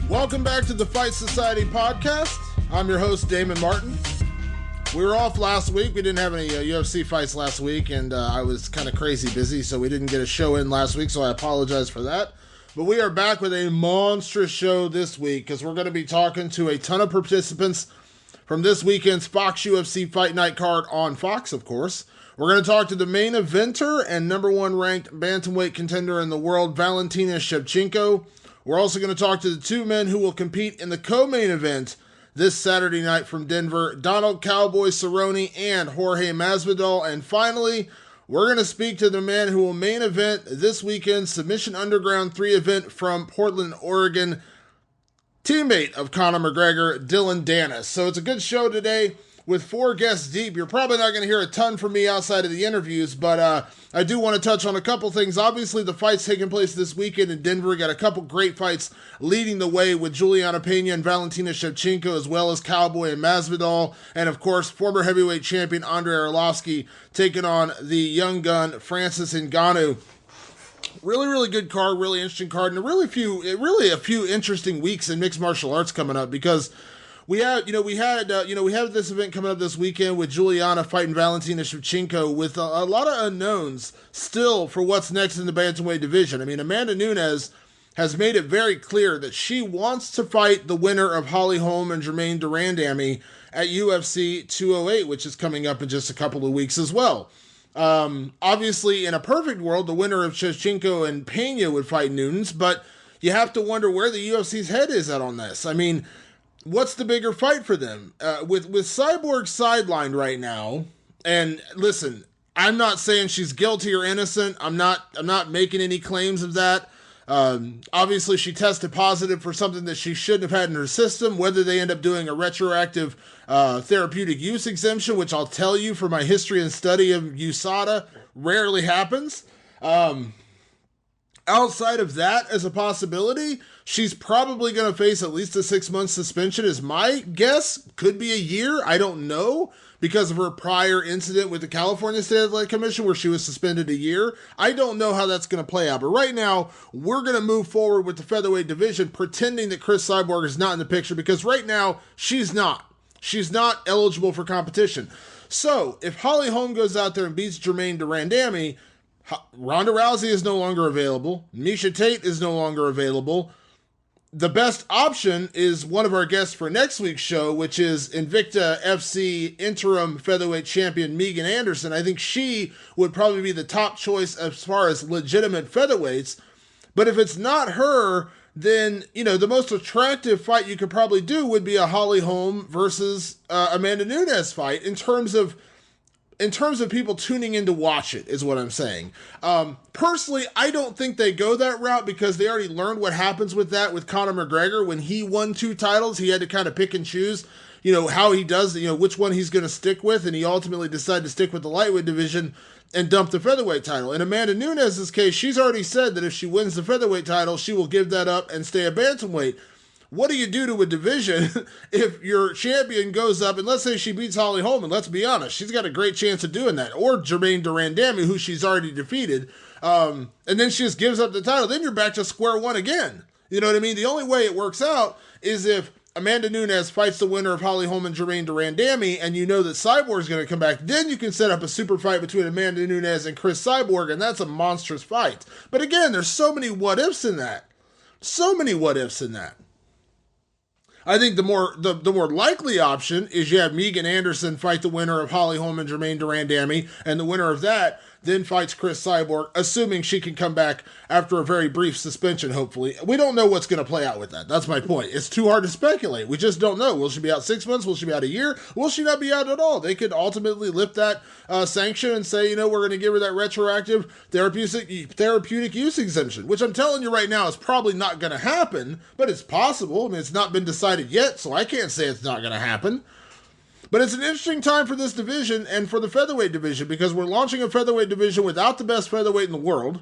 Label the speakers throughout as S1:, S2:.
S1: Welcome back to the Fight Society podcast. I'm your host, Damon Martin. We were off last week. We didn't have any UFC fights last week, and I was kind of crazy busy, so we didn't get a show in last week, so I apologize for that. But we are back with a monstrous show this week, because we're going to be talking to a ton of participants from this weekend's Fox UFC Fight Night card on Fox, of course. We're going to talk to the main eventer and number one ranked bantamweight contender in the world, Valentina Shevchenko. We're also going to talk to the two men who will compete in the co-main event this Saturday night from Denver, Donald Cowboy Cerrone and Jorge Masvidal. And finally, we're going to speak to the man who will main event this weekend's Submission Underground 3 event from Portland, Oregon, teammate of Conor McGregor, Dillon Danis. So it's a good show today with 4 guests deep. You're probably not going to hear a ton from me outside of the interviews, but I do want to touch on a couple things. Obviously, the fights taking place this weekend in Denver. We got a couple great fights leading the way with Juliana Pena and Valentina Shevchenko, as well as Cowboy and Masvidal. And, of course, former heavyweight champion Andrei Arlovski taking on the young gun Francis Ngannou. Really good card, really interesting card, and really a few interesting weeks in mixed martial arts coming up, because we have this event coming up this weekend with Juliana fighting Valentina Shevchenko with a lot of unknowns still for what's next in the bantamweight division. I mean, Amanda Nunes has made it very clear that she wants to fight the winner of Holly Holm and Germaine de Randamie at UFC 208, which is coming up in just a couple of weeks as well. Obviously, in a perfect world, the winner of Shevchenko and Pena would fight Nunes, but you have to wonder where the UFC's head is at on this. I mean, what's the bigger fight for them? With Cyborg sidelined right now, and listen, I'm not saying she's guilty or innocent. I'm not making any claims of that. Obviously, she tested positive for something that she shouldn't have had in her system. Whether they end up doing a retroactive therapeutic use exemption, which I'll tell you from my history and study of USADA, rarely happens. Outside of that as a possibility, she's probably going to face at least a 6-month suspension is my guess. Could be a year. I don't know, because of her prior incident with the California State Athletic Commission where she was suspended a year. I don't know how that's going to play out. But right now, we're going to move forward with the featherweight division, pretending that Cris Cyborg is not in the picture, because right now, she's not. She's not eligible for competition. So, if Holly Holm goes out there and beats Germaine de Randamie, Ronda Rousey is no longer available. Miesha Tate is no longer available. The best option is one of our guests for next week's show, which is Invicta FC interim featherweight champion Megan Anderson. I think she would probably be the top choice as far as legitimate featherweights. But if it's not her, then, the most attractive fight you could probably do would be a Holly Holm versus Amanda Nunes fight in terms of people tuning in to watch it, is what I'm saying. Personally, I don't think they go that route, because they already learned what happens with that with Conor McGregor. When he won 2 titles, he had to kind of pick and choose, how he does, which one he's going to stick with, and he ultimately decided to stick with the lightweight division and dump the featherweight title. In Amanda Nunes' case, she's already said that if she wins the featherweight title, she will give that up and stay a bantamweight. What do you do to a division if your champion goes up, and let's say she beats Holly Holm, and let's be honest, she's got a great chance of doing that, or Germaine de Randamie, who she's already defeated, and then she just gives up the title, then you're back to square one again. You know what I mean? The only way it works out is if Amanda Nunes fights the winner of Holly Holm and Germaine de Randamie, and you know that Cyborg's going to come back, then you can set up a super fight between Amanda Nunes and Cris Cyborg, and that's a monstrous fight. But again, there's so many what-ifs in that. I think the more likely option is you have Megan Anderson fight the winner of Holly Holm and Germaine de Randamie, and the winner of that then fights Cris Cyborg, assuming she can come back after a very brief suspension, hopefully. We don't know what's going to play out with that. That's my point. It's too hard to speculate. We just don't know. Will she be out 6 months? Will she be out a year? Will she not be out at all? They could ultimately lift that sanction and say, we're going to give her that retroactive therapeutic use exemption, which I'm telling you right now is probably not going to happen, but it's possible. I mean, it's not been decided yet, so I can't say it's not going to happen. But it's an interesting time for this division and for the featherweight division, because we're launching a featherweight division without the best featherweight in the world,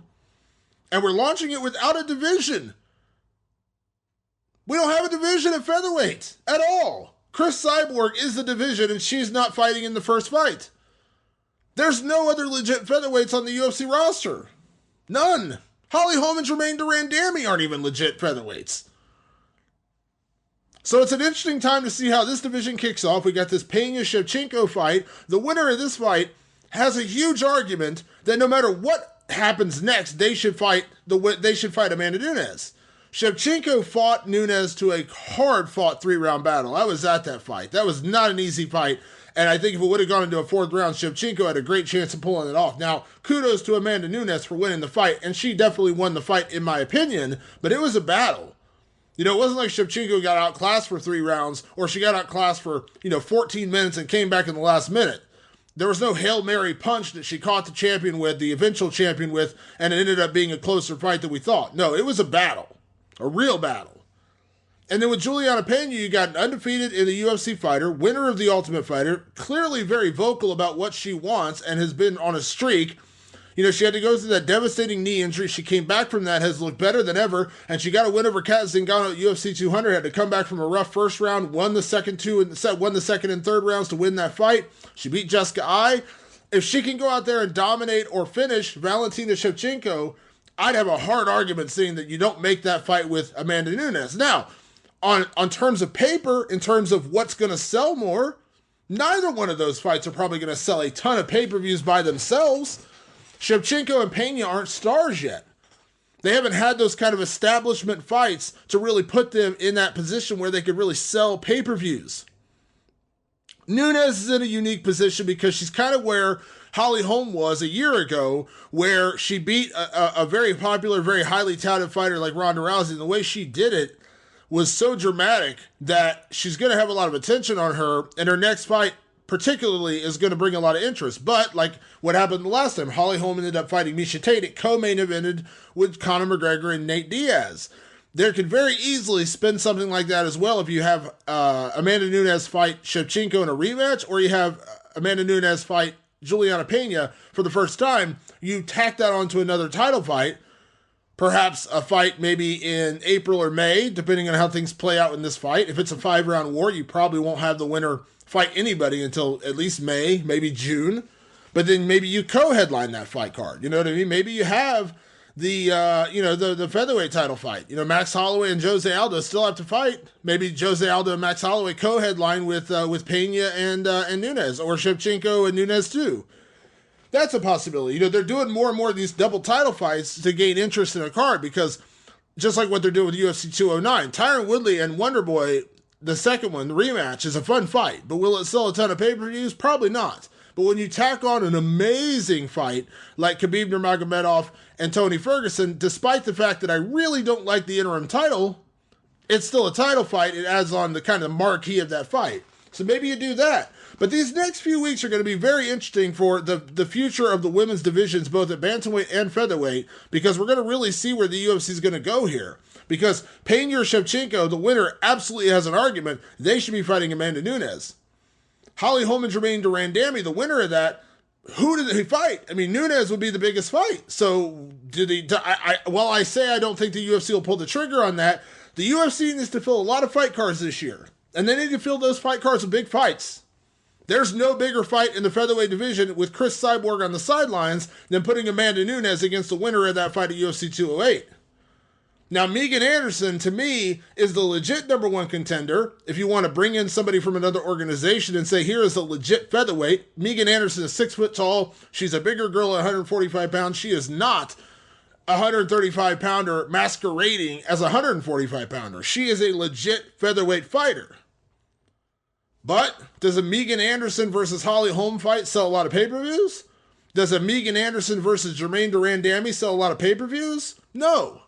S1: and we're launching it without a division. We don't have a division at featherweight at all. Cris Cyborg is the division, and she's not fighting in the first fight. There's no other legit featherweights on the UFC roster. None. Holly Holm and Germaine de Randamie aren't even legit featherweights. So it's an interesting time to see how this division kicks off. We got this Pena Shevchenko fight. The winner of this fight has a huge argument that no matter what happens next, they should fight Amanda Nunes. Shevchenko fought Nunes to a hard-fought 3-round battle. I was at that fight. That was not an easy fight. And I think if it would have gone into a 4th round, Shevchenko had a great chance of pulling it off. Now, kudos to Amanda Nunes for winning the fight, and she definitely won the fight in my opinion, but it was a battle. It wasn't like Shevchenko got outclassed for 3 rounds, or she got outclassed for, 14 minutes and came back in the last minute. There was no Hail Mary punch that she caught the eventual champion with, and it ended up being a closer fight than we thought. No, it was a battle. A real battle. And then with Juliana Pena, you got an undefeated in the UFC fighter, winner of the Ultimate Fighter, clearly very vocal about what she wants and has been on a streak. She had to go through that devastating knee injury. She came back from that, has looked better than ever, and she got a win over Kat Zingano at UFC 200. Had to come back from a rough first round, won the second and third rounds to win that fight. She beat Jessica Ai. If she can go out there and dominate or finish Valentina Shevchenko, I'd have a hard argument saying that you don't make that fight with Amanda Nunes. Now, on terms of paper, in terms of what's going to sell more, neither one of those fights are probably going to sell a ton of pay-per-views by themselves. Shevchenko and Pena aren't stars yet. They haven't had those kind of establishment fights to really put them in that position where they could really sell pay-per-views. Nunes is in a unique position because she's kind of where Holly Holm was a year ago, where she beat a very popular, very highly touted fighter like Ronda Rousey. And the way she did it was so dramatic that she's going to have a lot of attention on her, and her next fight particularly is going to bring a lot of interest. But like what happened the last time, Holly Holm ended up fighting Miesha Tate. It co-main evented with Conor McGregor and Nate Diaz. There could very easily spin something like that as well if you have Amanda Nunes fight Shevchenko in a rematch, or you have Amanda Nunes fight Juliana Pena for the first time. You tack that onto another title fight, perhaps a fight maybe in April or May, depending on how things play out in this fight. If it's a 5-round war, you probably won't have the winner fight anybody until at least May, maybe June. But then maybe you co-headline that fight card. You know what I mean? Maybe you have the featherweight title fight. Max Holloway and Jose Aldo still have to fight. Maybe Jose Aldo and Max Holloway co-headline with Pena and Nunes, or Shevchenko and Nunes too. That's a possibility. They're doing more and more of these double title fights to gain interest in a card, because just like what they're doing with UFC 209, Tyron Woodley and Wonderboy, the second one, the rematch, is a fun fight. But will it sell a ton of pay-per-views? Probably not. But when you tack on an amazing fight like Khabib Nurmagomedov and Tony Ferguson, despite the fact that I really don't like the interim title, it's still a title fight. It adds on the kind of marquee of that fight. So maybe you do that. But these next few weeks are going to be very interesting for the future of the women's divisions, both at bantamweight and featherweight, because we're going to really see where the UFC is going to go here. Because Pena or Shevchenko, the winner, absolutely has an argument. They should be fighting Amanda Nunes. Holly Holm and Jermaine Durandamy, the winner of that, who did they fight? I mean, Nunes would be the biggest fight. So, while I say I don't think the UFC will pull the trigger on that, the UFC needs to fill a lot of fight cards this year. And they need to fill those fight cards with big fights. There's no bigger fight in the featherweight division with Chris Cyborg on the sidelines than putting Amanda Nunes against the winner of that fight at UFC 208. Now, Megan Anderson, to me, is the legit number one contender. If you want to bring in somebody from another organization and say, here is a legit featherweight, Megan Anderson is 6 foot tall. She's a bigger girl at 145 pounds. She is not a 135 pounder masquerading as a 145 pounder. She is a legit featherweight fighter. But does a Megan Anderson versus Holly Holm fight sell a lot of pay-per-views? Does a Megan Anderson versus Jermaine Durandamy sell a lot of pay-per-views? No.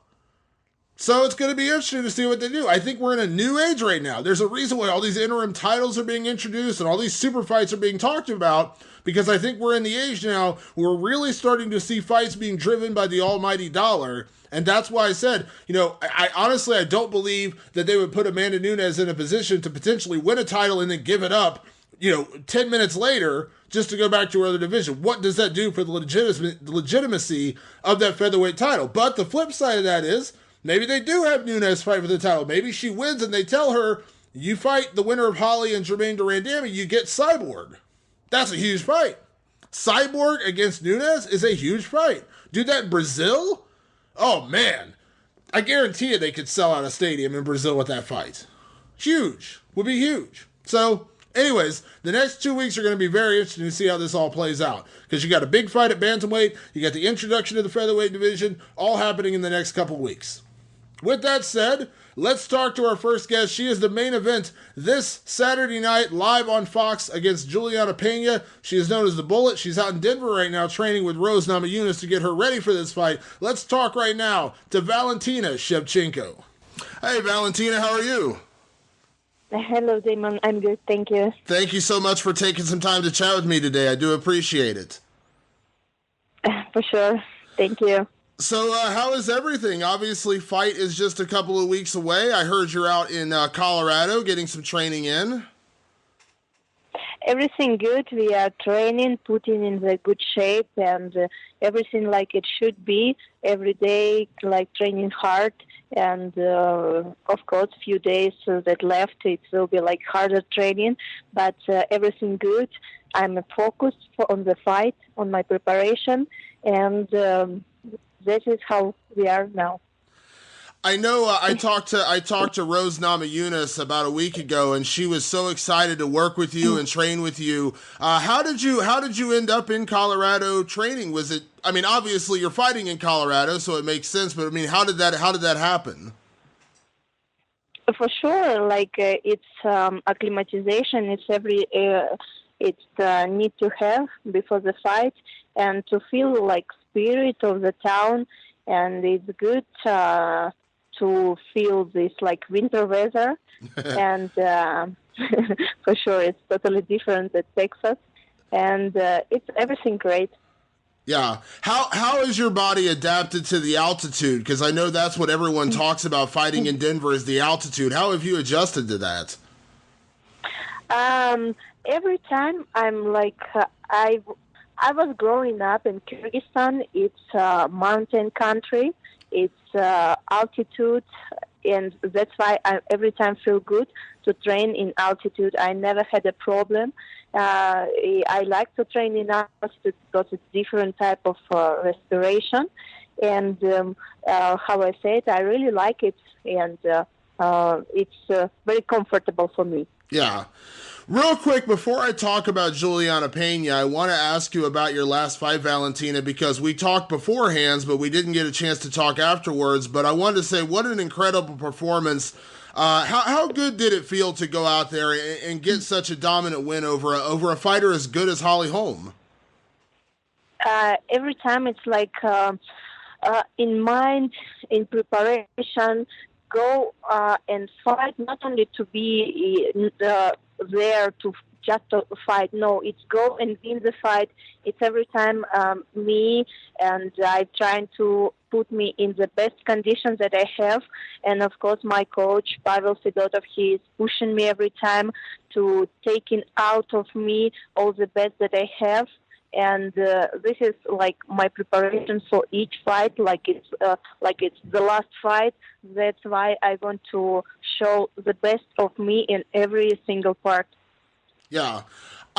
S1: So it's going to be interesting to see what they do. I think we're in a new age right now. There's a reason why all these interim titles are being introduced and all these super fights are being talked about, because I think we're in the age now where we're really starting to see fights being driven by the almighty dollar. And that's why I said, I honestly don't believe that they would put Amanda Nunes in a position to potentially win a title and then give it up, 10 minutes later just to go back to her other division. What does that do for the legitimacy of that featherweight title? But the flip side of that is, maybe they do have Nunes fight for the title. Maybe she wins and they tell her, you fight the winner of Holly and Jermaine Durandamy, you get Cyborg. That's a huge fight. Cyborg against Nunes is a huge fight. Do that in Brazil? Oh, man. I guarantee you they could sell out a stadium in Brazil with that fight. huge. Would be huge. So, anyways, the next 2 weeks are going to be very interesting to see how this all plays out. Because you got a big fight at bantamweight, you got the introduction to the featherweight division, all happening in the next couple weeks. With that said, let's talk to our first guest. She is the main event this Saturday night, live on Fox against Juliana Pena. She is known as the Bullet. She's out in Denver right now training with Rose Namajunas to get her ready for this fight. Let's talk right now to Valentina Shevchenko. Hey, Valentina, how are you?
S2: Hello, Damon. I'm good. Thank you.
S1: Thank you so much for taking some time to chat with me today. I do appreciate it.
S2: For sure. Thank you.
S1: So, how is everything? Obviously, fight is just a couple of weeks away. I heard you're out in Colorado getting some training in.
S2: Everything good. We are training, putting in the good shape, and everything like it should be. Every day, like training hard. And, of course, few days that left, it will be like harder training. But everything good. I'm focused on the fight, on my preparation, and this is how we are now.
S1: I know I talked to Rose Namajunas about a week ago, and she was so excited to work with you and train with you. How did you end up in Colorado training? Was it? I mean, obviously you're fighting in Colorado, so it makes sense. But I mean, how did that happen?
S2: For sure, like it's acclimatization. It's need to have before the fight, and to feel like spirit of the town, and it's good to feel this like winter weather, and for sure it's totally different at Texas, and it's everything great.
S1: Yeah. How is your body adapted to the altitude? Because I know that's what everyone talks about fighting in Denver is the altitude. How have you adjusted to that?
S2: Every time I'm like, I was growing up in Kyrgyzstan. It's a mountain country. It's altitude, and that's why I every time feel good to train in altitude. I never had a problem. I like to train in altitude because it's different type of respiration. And how I say it, I really like it, and it's very comfortable for me.
S1: Yeah. Real quick, before I talk about Juliana Pena, I want to ask you about your last fight, Valentina, because we talked beforehand, but we didn't get a chance to talk afterwards. But I wanted to say, what an incredible performance. How good did it feel to go out there and get such a dominant win over a fighter as good as Holly Holm?
S2: Every time it's like in mind, in preparation, go and fight, not only to be there to just to fight. No, it's go and win the fight. It's every time me, and I'm trying to put me in the best conditions that I have. And of course, my coach, Pavel Fedotov, he is pushing me every time to taking out of me all the best that I have. And this is like my preparation for each fight, like it's the last fight. That's why I want to show the best of me in every single part.
S1: Yeah.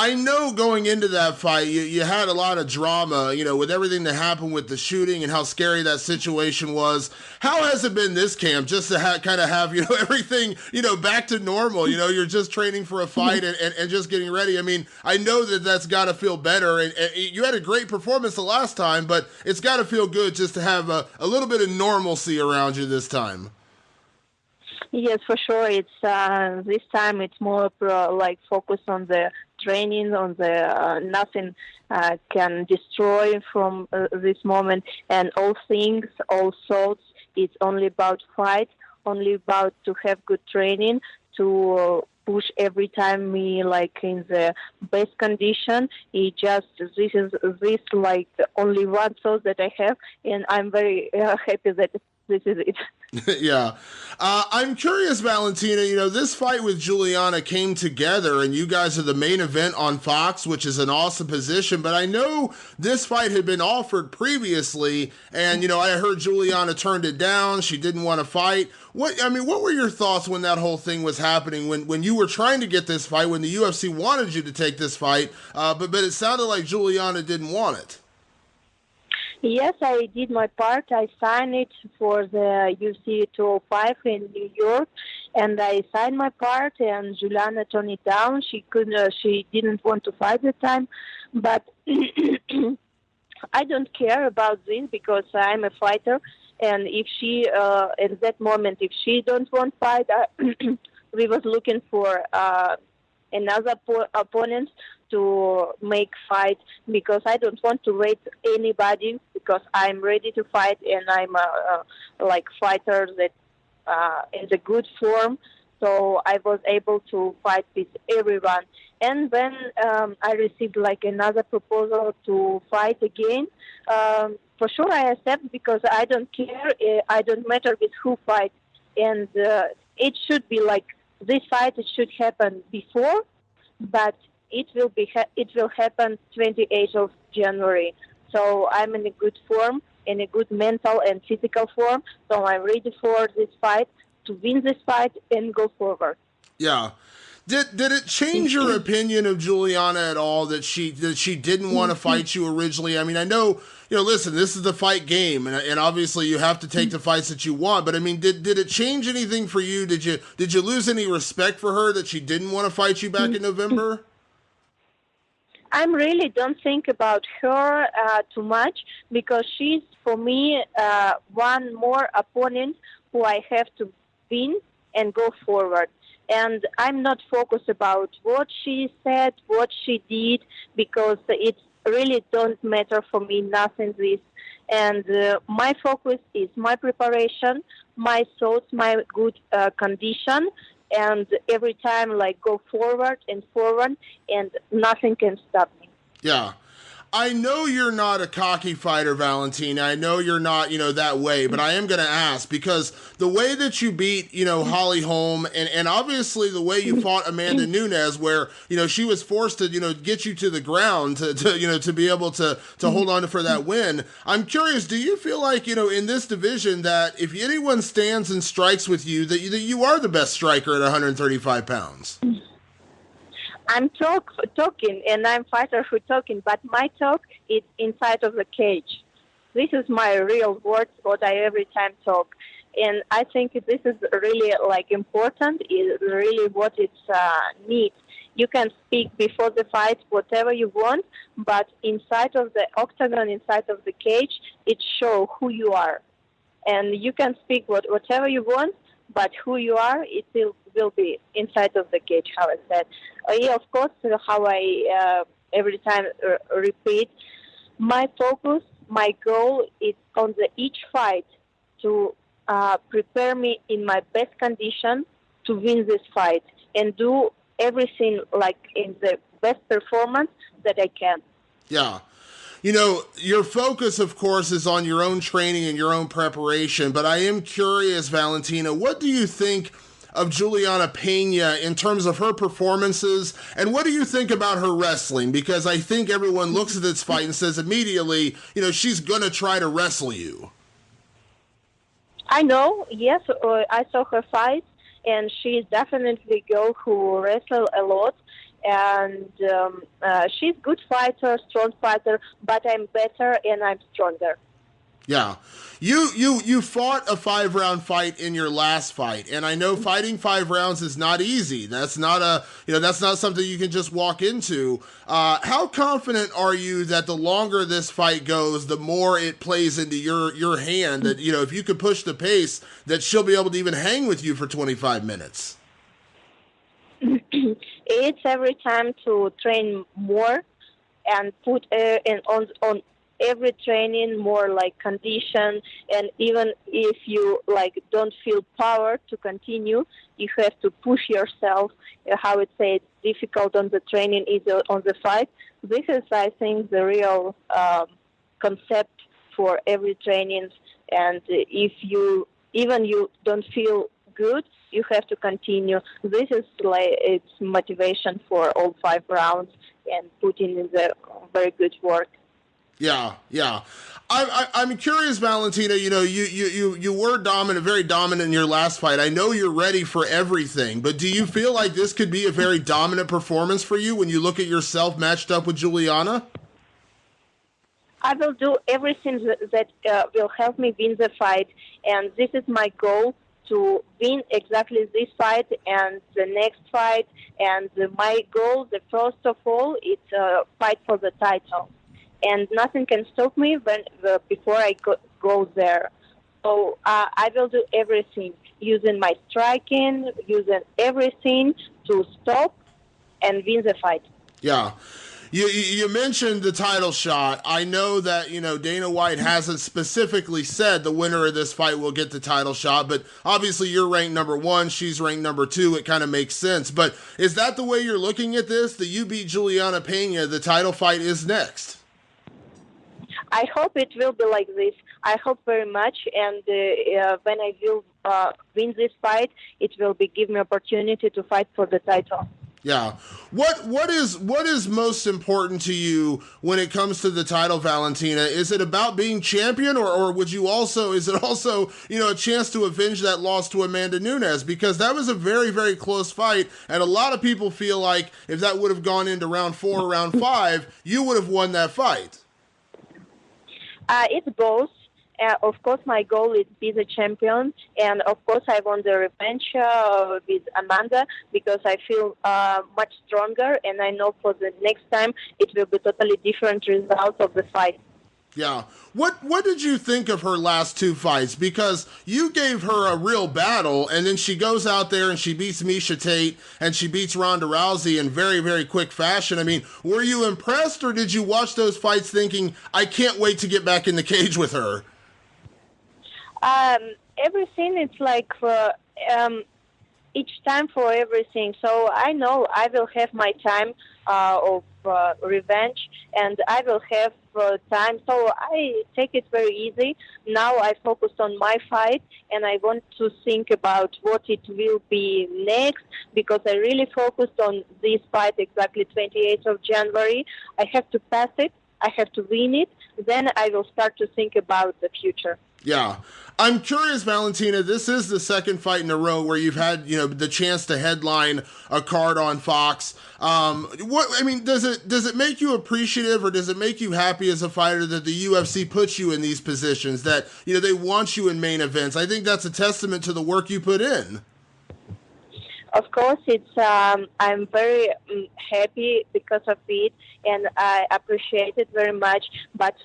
S1: I know going into that fight, you had a lot of drama, with everything that happened with the shooting and how scary that situation was. How has it been this camp just to kind of have, everything, back to normal? You're just training for a fight and just getting ready. I mean, I know that's got to feel better. And you had a great performance the last time, but it's got to feel good just to have a little bit of normalcy around you this time.
S2: Yes, for sure. It's this time it's more like focus on the training, on the nothing can destroy from this moment, and all things, all thoughts. It's only about fight, only about to have good training, to push every time me like in the best condition. It just this like only one thought that I have, and I'm very happy that this is it.
S1: Yeah. I'm curious, Valentina, this fight with Juliana came together and you guys are the main event on Fox, which is an awesome position. But I know this fight had been offered previously and, I heard Juliana turned it down. She didn't want to fight. What were your thoughts when that whole thing was happening, when you were trying to get this fight, when the UFC wanted you to take this fight, but it sounded like Juliana didn't want it?
S2: Yes, I did my part. I signed it for the UFC 205 in New York, And I signed my part, and Juliana turned it down. She couldn't. She didn't want to fight at the time, but I don't care about this because I'm a fighter. And if she, at that moment, if she don't want to fight, we was looking for another opponent to make fight because I don't want to wait anybody because I'm ready to fight and I'm like fighter that in the good form. So I was able to fight with everyone. And then I received like another proposal to fight again. For sure I accept because I don't care. I don't matter with who fight. And it should be like this fight. It should happen before, but it will happen 28th of January. So I'm in a good form, in a good mental and physical form. So I'm ready for this fight, to win this fight and go forward.
S1: Yeah. Did it change your opinion of Juliana at all that she didn't want to fight you originally? I mean, I know, listen, this is the fight game, and obviously you have to take the fights that you want. But I mean, did it change anything for you? Did you lose any respect for her that she didn't want to fight you back in November?
S2: I really don't think about her too much because she's, for me, one more opponent who I have to win and go forward. And I'm not focused about what she said, what she did, because it really don't matter for me, nothing this. And my focus is my preparation, my thoughts, my good condition, and every time like go forward, and nothing can stop me.
S1: Yeah. I know you're not a cocky fighter, Valentina. I know you're not, that way, but I am going to ask because the way that you beat, Holly Holm and obviously the way you fought Amanda Nunes where, she was forced to, get you to the ground to be able to hold on for that win. I'm curious, do you feel like, in this division that if anyone stands and strikes with you, that you are the best striker at 135 pounds?
S2: I'm talking, and I'm fighter who talking, but my talk is inside of the cage. This is my real words, what I every time talk. And I think this is really, important, is really what it's needs. You can speak before the fight whatever you want, but inside of the octagon, inside of the cage, it shows who you are. And you can speak whatever you want, but who you are, it will be inside of the cage, how I said. Yeah, of course, how I every time repeat, my focus, my goal is on each fight to prepare me in my best condition to win this fight and do everything like in the best performance that I can.
S1: Yeah. Your focus, of course, is on your own training and your own preparation, but I am curious, Valentina, what do you think of Juliana Pena in terms of her performances, and what do you think about her wrestling? Because I think everyone looks at this fight and says immediately, she's going to try to wrestle you.
S2: I know, yes, I saw her fight, and she's definitely a girl who wrestles a lot. And she's a good fighter, strong fighter, but I'm better and I'm stronger.
S1: Yeah. You fought a 5-round fight in your last fight, and I know fighting 5 rounds is not easy. That's not that's not something you can just walk into. How confident are you that the longer this fight goes, the more it plays into your hand, that, if you could push the pace, that she'll be able to even hang with you for 25 minutes?
S2: It's every time to train more and put on every training more like condition, and even if you don't feel power to continue, you have to push yourself. How it say it's difficult on the training is on the fight. This is, I think, the real concept for every training. And if you don't feel good, you have to continue. This is it's motivation for all 5 rounds and putting in the very good work.
S1: Yeah. I'm curious, Valentina. You were dominant, very dominant in your last fight. I know you're ready for everything, but do you feel like this could be a very dominant performance for you when you look at yourself matched up with Juliana?
S2: I will do everything that will help me win the fight, and this is my goal to win exactly this fight and the next fight. And my goal, the first of all, is fight for the title. And nothing can stop me before I go there. So I will do everything, using my striking, using everything to stop and win the fight.
S1: Yeah. You mentioned the title shot. I know that, Dana White hasn't specifically said the winner of this fight will get the title shot, but obviously you're ranked number 1, she's ranked number 2. It kind of makes sense. But is that the way you're looking at this? That you beat Juliana Pena, the title fight is next?
S2: I hope it will be like this. I hope very much. And when I will win this fight, it will give me opportunity to fight for the title.
S1: Yeah. What is most important to you when it comes to the title, Valentina? Is it about being champion, or is it also, a chance to avenge that loss to Amanda Nunes? Because that was a very, very close fight, and a lot of people feel like if that would have gone into round 4 or round 5, you would have won that fight.
S2: It's both. Of course, my goal is to be the champion, and of course, I want the revenge with Amanda because I feel much stronger, and I know for the next time it will be totally different result of the fight.
S1: Yeah. What did you think of her last 2 fights? Because you gave her a real battle, and then she goes out there and she beats Miesha Tate and she beats Ronda Rousey in very, very quick fashion. I mean, were you impressed, or did you watch those fights thinking, I can't wait to get back in the cage with her?
S2: Everything, it's like each time for everything. So I know I will have my time of revenge, and I will have time. So I take it very easy. Now I focus on my fight, and I want to think about what it will be next, because I really focused on this fight exactly 28th of January. I have to pass it. I have to win it. Then I will start to think about the future.
S1: Yeah. I'm curious, Valentina, this is the second fight in a row where you've had, the chance to headline a card on Fox. Does it make you appreciative, or does it make you happy as a fighter that the UFC puts you in these positions, that, they want you in main events? I think that's a testament to the work you put in.
S2: Of course, it's. I'm very happy because of it, and I appreciate it very much. But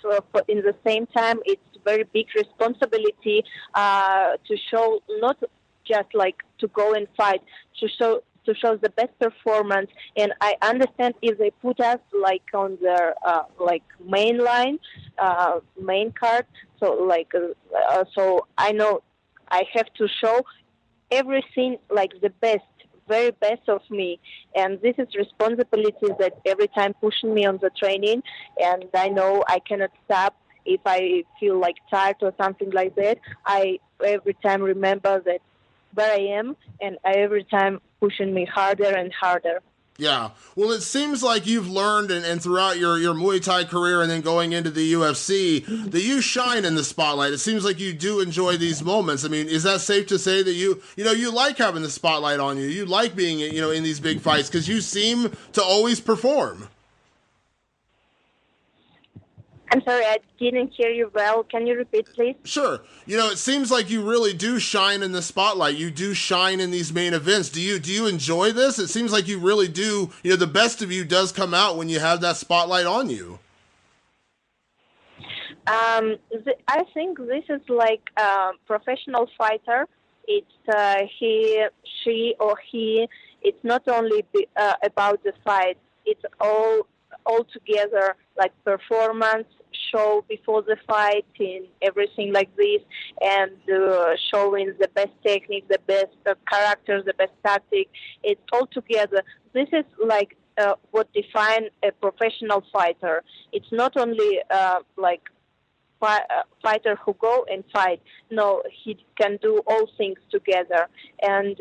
S2: in the same time, it's very big responsibility to show, not just like to go and fight, to show the best performance. And I understand if they put us like on their main line, main card. So I know I have to show everything like the best, very best of me, and this is responsibility that every time pushing me on the training, and I know I cannot stop if I feel like tired or something like that. I every time remember that where I am, and I every time pushing me harder and harder.
S1: Yeah. Well, it seems like you've learned and throughout your Muay Thai career and then going into the UFC that you shine in the spotlight. It seems like you do enjoy these moments. I mean, is that safe to say that you like having the spotlight on you? You like being, in these big fights because you seem to always perform.
S2: I'm sorry, I didn't hear you well. Can you repeat, please?
S1: Sure. It seems like you really do shine in the spotlight. You do shine in these main events. Do you enjoy this? It seems like you really do. The best of you does come out when you have that spotlight on you.
S2: I think this is like a professional fighter. It's he, she, or he. It's not only about the fight. It's all together, like performance, show before the fight, and everything like this, and showing the best technique, the best characters, the best tactic. It's all together. This is like what defines a professional fighter. It's not only fighter who go and fight. No, he can do all things together, and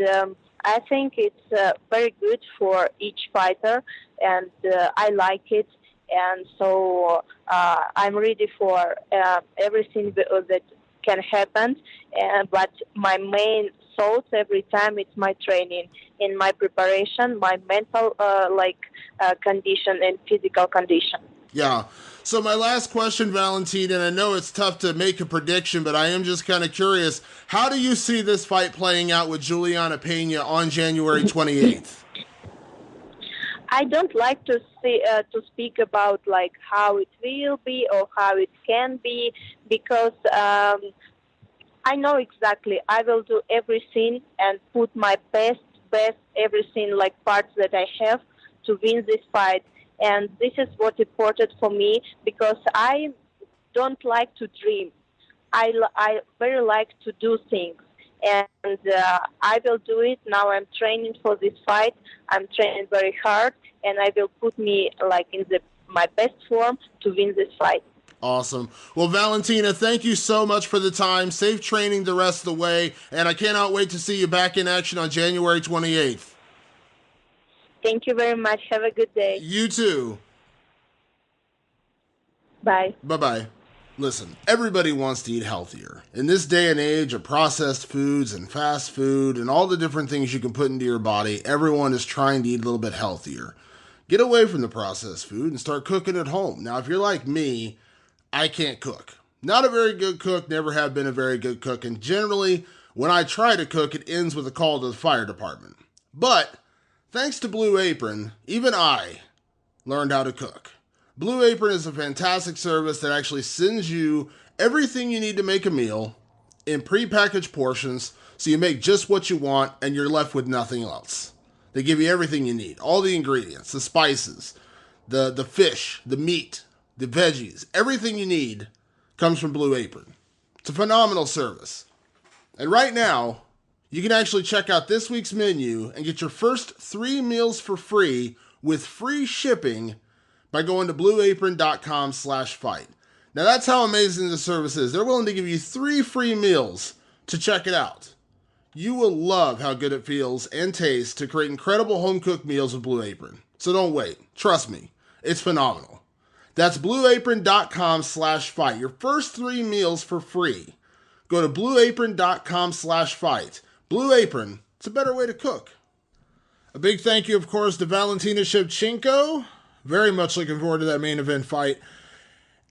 S2: I think it's very good for each fighter, and I like it. And so I'm ready for everything that can happen. But my main thoughts every time it's my training, in my preparation, my mental condition and physical condition.
S1: Yeah. So my last question, Valentina, and I know it's tough to make a prediction, but I am just kind of curious. How do you see this fight playing out with Juliana Pena on January 28th?
S2: I don't like to speak about like how it will be or how it can be, because I know exactly. I will do everything and put my best everything, like parts that I have, to win this fight. And this is what important for me, because I don't like to dream. I very like to do things, and I will do it. Now I'm training for this fight. I'm training very hard, and I will put me like in my best form to win this fight.
S1: Awesome. Well, Valentina, thank you so much for the time. Safe training the rest of the way, and I cannot wait to see you back in action on January 28th.
S2: Thank you very much. Have a good day.
S1: You too.
S2: Bye.
S1: Bye-bye. Listen, everybody wants to eat healthier. In this day and age of processed foods and fast food and all the different things you can put into your body, everyone is trying to eat a little bit healthier. Get away from the processed food and start cooking at home. Now, if you're like me, I can't cook. Not a very good cook, never have been a very good cook, and generally, when I try to cook, it ends with a call to the fire department. But, thanks to Blue Apron, even I learned how to cook. Blue Apron is a fantastic service that actually sends you everything you need to make a meal in prepackaged portions, so you make just what you want and you're left with nothing else. They give you everything you need, all the ingredients, the spices, the fish, the meat, the veggies, everything you need comes from Blue Apron. It's a phenomenal service. And right now, you can actually check out this week's menu and get your first 3 meals for free with free shipping by going to blueapron.com/fight. Now that's how amazing the service is. They're willing to give you 3 free meals to check it out. You will love how good it feels and tastes to create incredible home-cooked meals with Blue Apron. So don't wait. Trust me, it's phenomenal. That's blueapron.com/fight. Your first 3 meals for free. Go to blueapron.com/fight. Blue Apron, it's a better way to cook. A big thank you, of course, to Valentina Shevchenko. Very much looking forward to that main event fight.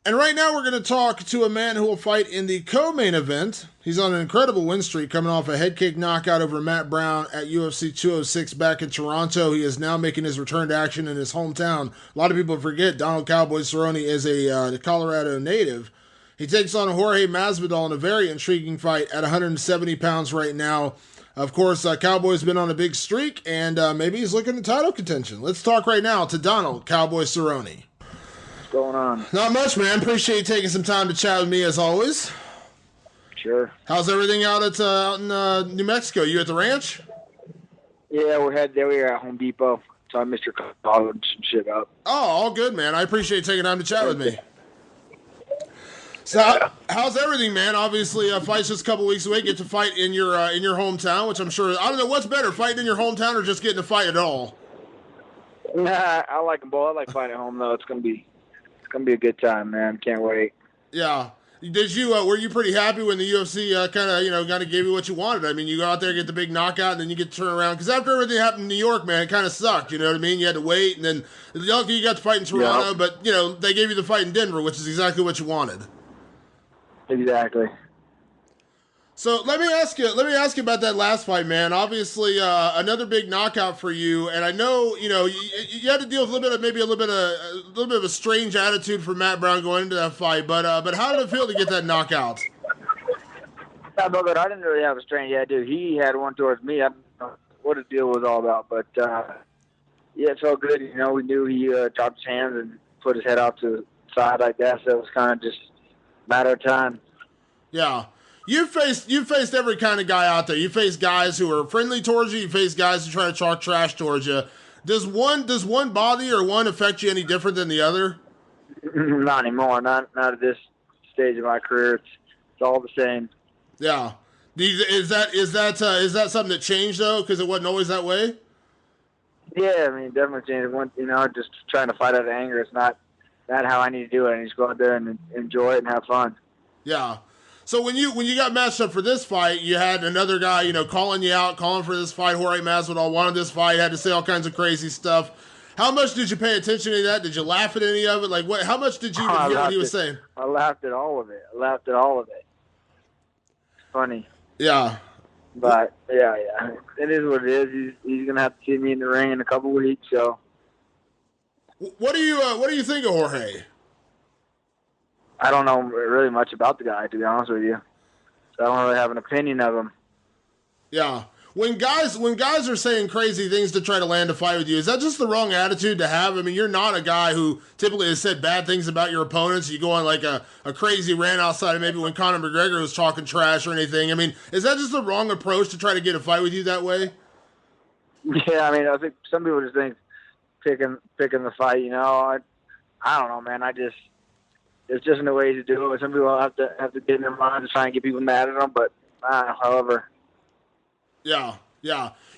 S1: And right now we're going to talk to a man who will fight in the co-main event. He's on an incredible win streak, coming off a head kick knockout over Matt Brown at UFC 206 back in Toronto. He is now making his return to action in his hometown. A lot of people forget Donald Cowboy Cerrone is a Colorado native. He takes on Jorge Masvidal in a very intriguing fight at 170 pounds right now. Of course, Cowboy's been on a big streak, and maybe he's looking at title contention. Let's talk right now to Donald Cowboy Cerrone.
S3: What's going on?
S1: Not much, man. Appreciate you taking some time to chat with me, as always.
S3: Sure.
S1: How's everything out in New Mexico? You at the ranch?
S3: Yeah, we're headed there. We're at Home Depot, so I missed your call and some shit up.
S1: Oh, all good, man. I appreciate you taking time to chat with me. So, how's everything, man? Obviously, fight's just a couple weeks away. Get to fight in your hometown, which I'm sure. I don't know what's better, fighting in your hometown or just getting to fight at all.
S3: Nah, I like them both. I like fighting at home though. It's gonna be a good time, man. Can't wait.
S1: Yeah. Did you were you pretty happy when the UFC kind of gave you what you wanted? I mean, you go out there, get the big knockout, and then you get to turn around. Because after everything happened in New York, man, it kind of sucked. You know what I mean? You had to wait, and then lucky you got to fight in Toronto, but they gave you the fight in Denver, which is exactly what you wanted.
S3: Exactly.
S1: So let me ask you about that last fight, man. Obviously, another big knockout for you, and I know you had to deal with a little bit of a strange attitude from Matt Brown going into that fight. But how did it feel to get that knockout?
S3: I didn't really have a strange attitude. He had one towards me. I don't know what his deal was all about, but yeah, it felt good. We knew he dropped his hands and put his head out to the side like that, so it was kind of just a matter of time.
S1: Yeah. You've faced every kind of guy out there. You face guys who are friendly towards you. You face guys who try to talk trash towards you. Does one bother you or one affect you any different than the other?
S3: Not anymore. Not at this stage of my career. It's all the same.
S1: Yeah. Is that something that changed though? Because it wasn't always that way.
S3: Yeah, I mean, it definitely changed. Just trying to fight out of anger. It's not how I need to do it. I need to go out there and enjoy it and have fun.
S1: Yeah. So when you got matched up for this fight, you had another guy, calling you out, calling for this fight. Jorge Masvidal wanted this fight, had to say all kinds of crazy stuff. How much did you pay attention to that? Did you laugh at any of it? Like, what? How much did you even hear what he was saying?
S3: I laughed at all of it. It's funny.
S1: Yeah.
S3: But yeah, it is what it is. He's gonna have to see me in the ring in a couple weeks. So,
S1: what do you think of Jorge?
S3: I don't know really much about the guy, to be honest with you. So I don't really have an opinion of him.
S1: Yeah. When guys are saying crazy things to try to land a fight with you, is that just the wrong attitude to have? I mean, you're not a guy who typically has said bad things about your opponents. You go on like a crazy rant outside of maybe when Conor McGregor was talking trash or anything. I mean, is that just the wrong approach to try to get a fight with you that way?
S3: Yeah, I mean, I think some people just think picking the fight. You know, I don't know, man. There's just no ways to do it. Some people have to get in their minds to try and get people mad at them, but however.
S1: Yeah.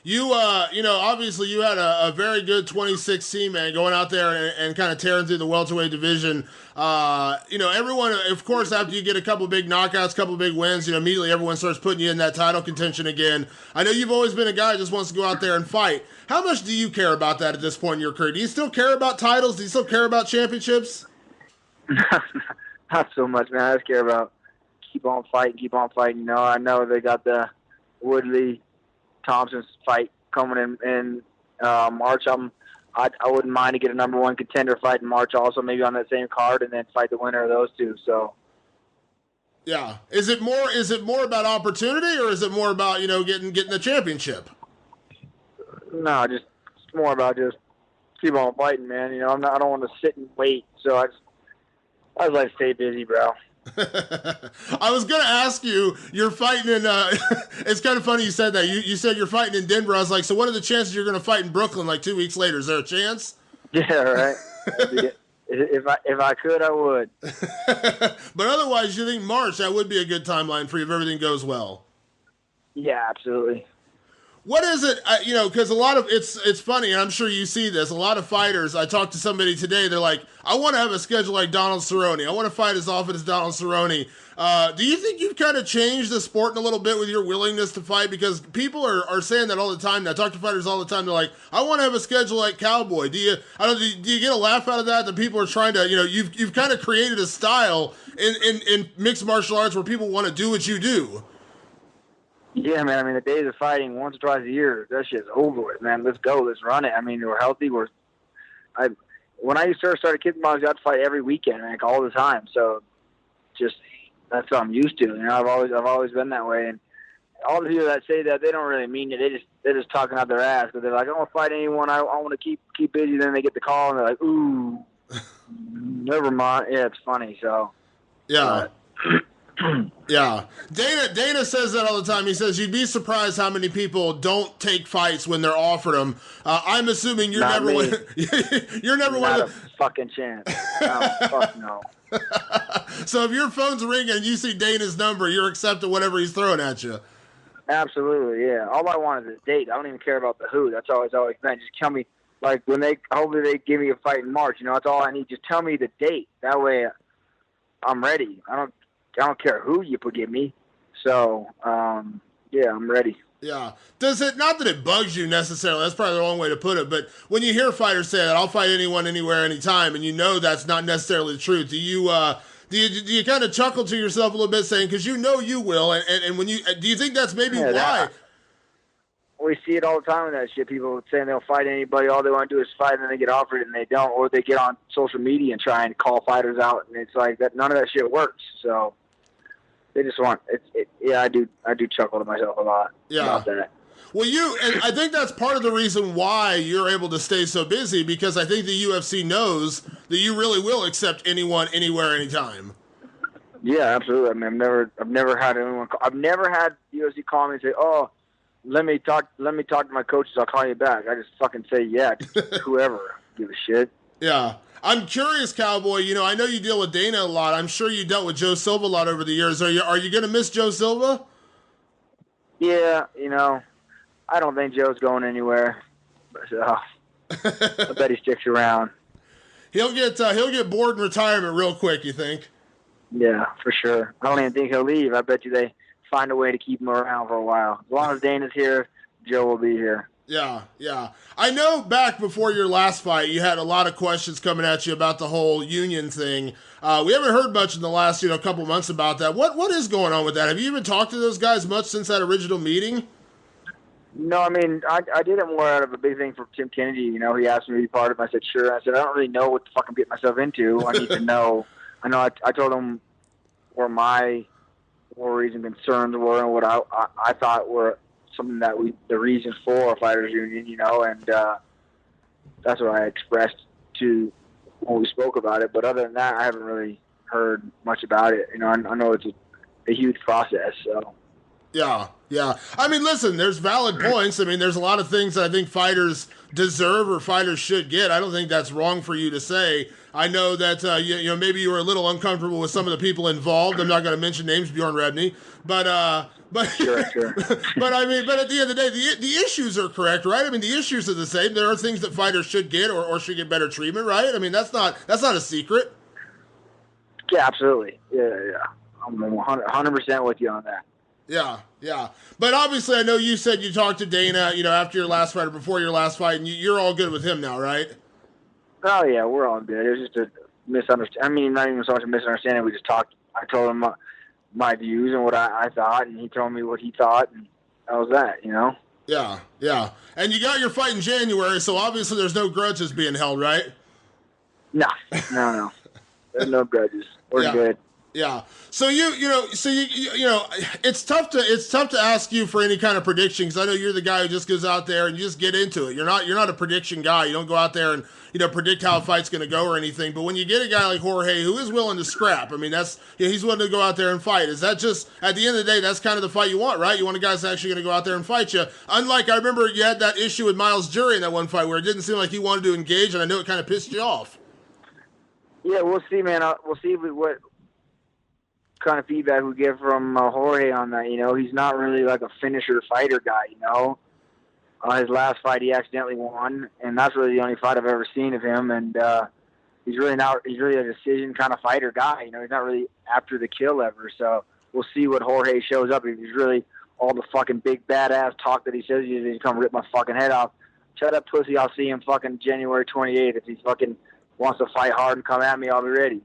S1: You obviously you had a very good 2016, man, going out there and kind of tearing through the welterweight division. Everyone, of course, after you get a couple big knockouts, couple big wins, immediately everyone starts putting you in that title contention again. I know you've always been a guy who just wants to go out there and fight. How much do you care about that at this point in your career? Do you still care about titles? Do you still care about championships?
S3: Not so much, man. I just care about keep on fighting. I know they got the Woodley Thompson's fight coming in March. I wouldn't mind to get a number one contender fight in March also, maybe on that same card, and then fight the winner of those two. So,
S1: yeah, is it more about opportunity, or is it more about getting the championship?
S3: No, just it's more about just keep on fighting, man. I don't want to sit and wait. So I just like to stay busy, bro.
S1: I was going to ask you, you're fighting in, it's kind of funny you said that. You said you're fighting in Denver. I was like, so what are the chances you're going to fight in Brooklyn like 2 weeks later? Is there a chance?
S3: Yeah, right. If I could, I would.
S1: But otherwise, you think March, that would be a good timeline for you if everything goes well?
S3: Yeah, absolutely.
S1: What is it, because a lot of, it's funny, and I'm sure you see this, a lot of fighters, I talked to somebody today, they're like, I want to have a schedule like Donald Cerrone. I want to fight as often as Donald Cerrone. Do you think you've kind of changed the sport in a little bit with your willingness to fight? Because people are saying that all the time. I talk to fighters all the time. They're like, I want to have a schedule like Cowboy. Do you get a laugh out of that? That people are trying to, you've kind of created a style in mixed martial arts where people want to do what you do.
S3: Yeah, man. I mean, the days of fighting once or twice a year, that shit's over with, man. Let's go. Let's run it. I mean, we're healthy. When I started kickboxing, I'd fight every weekend, like all the time. So, just that's what I'm used to. I've always been that way. And all the people that say that, they don't really mean it. They're just talking out their ass because they're like, I don't want to fight anyone. I want to keep busy. Then they get the call and they're like, ooh, never mind. Yeah, it's funny. So,
S1: yeah. Yeah. Dana says that all the time. He says you'd be surprised how many people don't take fights when they're offered them. I'm assuming you're
S3: Not
S1: never
S3: me.
S1: one. You're never
S3: Not
S1: one.
S3: a fucking chance. No, fuck no.
S1: So if your phone's ringing and you see Dana's number, you're accepting whatever he's throwing at you.
S3: Absolutely, yeah. All I want is a date. I don't even care about the who. That's always been. Just tell me, like hopefully they give me a fight in March. That's all I need. Just tell me the date. That way, I'm ready. I don't care who you give me. So, yeah, I'm ready.
S1: Yeah. Does it, not that it bugs you necessarily, that's probably the wrong way to put it, but when you hear fighters say that, I'll fight anyone, anywhere, anytime, and that's not necessarily the truth, do you kind of chuckle to yourself a little bit saying, because you will, and when do you think that's maybe why?
S3: We see it all the time with that shit. People saying they'll fight anybody, all they want to do is fight, and then they get offered it and they don't, or they get on social media and try and call fighters out, and it's like that. None of that shit works, so... They just want it. Yeah, I do chuckle to myself a lot about that.
S1: Well, and I think that's part of the reason why you're able to stay so busy, because I think the UFC knows that you really will accept anyone, anywhere, anytime.
S3: Yeah, absolutely. I mean, I've never had anyone. I've never had the UFC call me and say, "Oh, let me talk to my coaches. I'll call you back." I just fucking say, "Yeah, whoever, give a shit." Yeah.
S1: I'm curious, Cowboy, I know you deal with Dana a lot. I'm sure you dealt with Joe Silva a lot over the years. Are you going to miss Joe Silva?
S3: Yeah, I don't think Joe's going anywhere. I bet he sticks around.
S1: He'll get bored in retirement real quick, you think?
S3: Yeah, for sure. I don't even think he'll leave. I bet you they find a way to keep him around for a while. As long as Dana's here, Joe will be here.
S1: Yeah, yeah. I know back before your last fight, you had a lot of questions coming at you about the whole union thing. We haven't heard much in the last, couple months about that. What is going on with that? Have you even talked to those guys much since that original meeting?
S3: No, I mean, I did it more out of a big thing for Tim Kennedy. You know, he asked me to be part of it. I said, sure. I said, I don't really know what the fuck I'm getting myself into. I need to know. I told him where my worries and concerns were and what I thought were something that the reason for a fighters union, and that's what I expressed to when we spoke about it. But other than that, I haven't really heard much about it. I know it's a huge process. So
S1: yeah. I mean, listen, there's valid points. I mean, there's a lot of things that I think fighters deserve or fighters should get. I don't think that's wrong for you to say. I know that maybe you were a little uncomfortable with some of the people involved. I'm not going to mention names, Bjorn Rebney, but
S3: sure.
S1: but at the end of the day, the issues are correct, right? I mean, the issues are the same. There are things that fighters should get or should get better treatment, right? I mean, that's not a secret.
S3: Yeah, absolutely. Yeah. I'm 100% with you on that.
S1: Yeah. But obviously, I know you said you talked to Dana, after your last fight or before your last fight, and you're all good with him now, right?
S3: Oh, yeah, we're all good. It was just a misunderstanding. I mean, not even so much a misunderstanding. We just talked. I told him my views and what I thought, and he told me what he thought, and that was that,
S1: Yeah. And you got your fight in January, so obviously there's no grudges being held, right?
S3: No. There's no grudges. We're good.
S1: Yeah. So it's tough to ask you for any kind of prediction because I know you're the guy who just goes out there and you just get into it. You're not a prediction guy. You don't go out there and predict how a fight's going to go or anything. But when you get a guy like Jorge who is willing to scrap, I mean that's he's willing to go out there and fight. Is that just at the end of the day that's kind of the fight you want, right? You want a guy that's actually going to go out there and fight you. Unlike I remember you had that issue with Miles Jury in that one fight where it didn't seem like he wanted to engage, and I know it kind of pissed you off.
S3: Yeah, we'll see, man. We'll see what kind of feedback we get from Jorge on that. He's not really like a finisher fighter guy. His last fight he accidentally won, and that's really the only fight I've ever seen of him. And he's really a decision kind of fighter guy. He's not really after the kill ever. So we'll see what Jorge shows up. If he's really all the fucking big badass talk that he says he's going to come rip my fucking head off. Shut up, pussy. I'll see him fucking January 28th. If he fucking wants to fight hard and come at me, I'll be ready.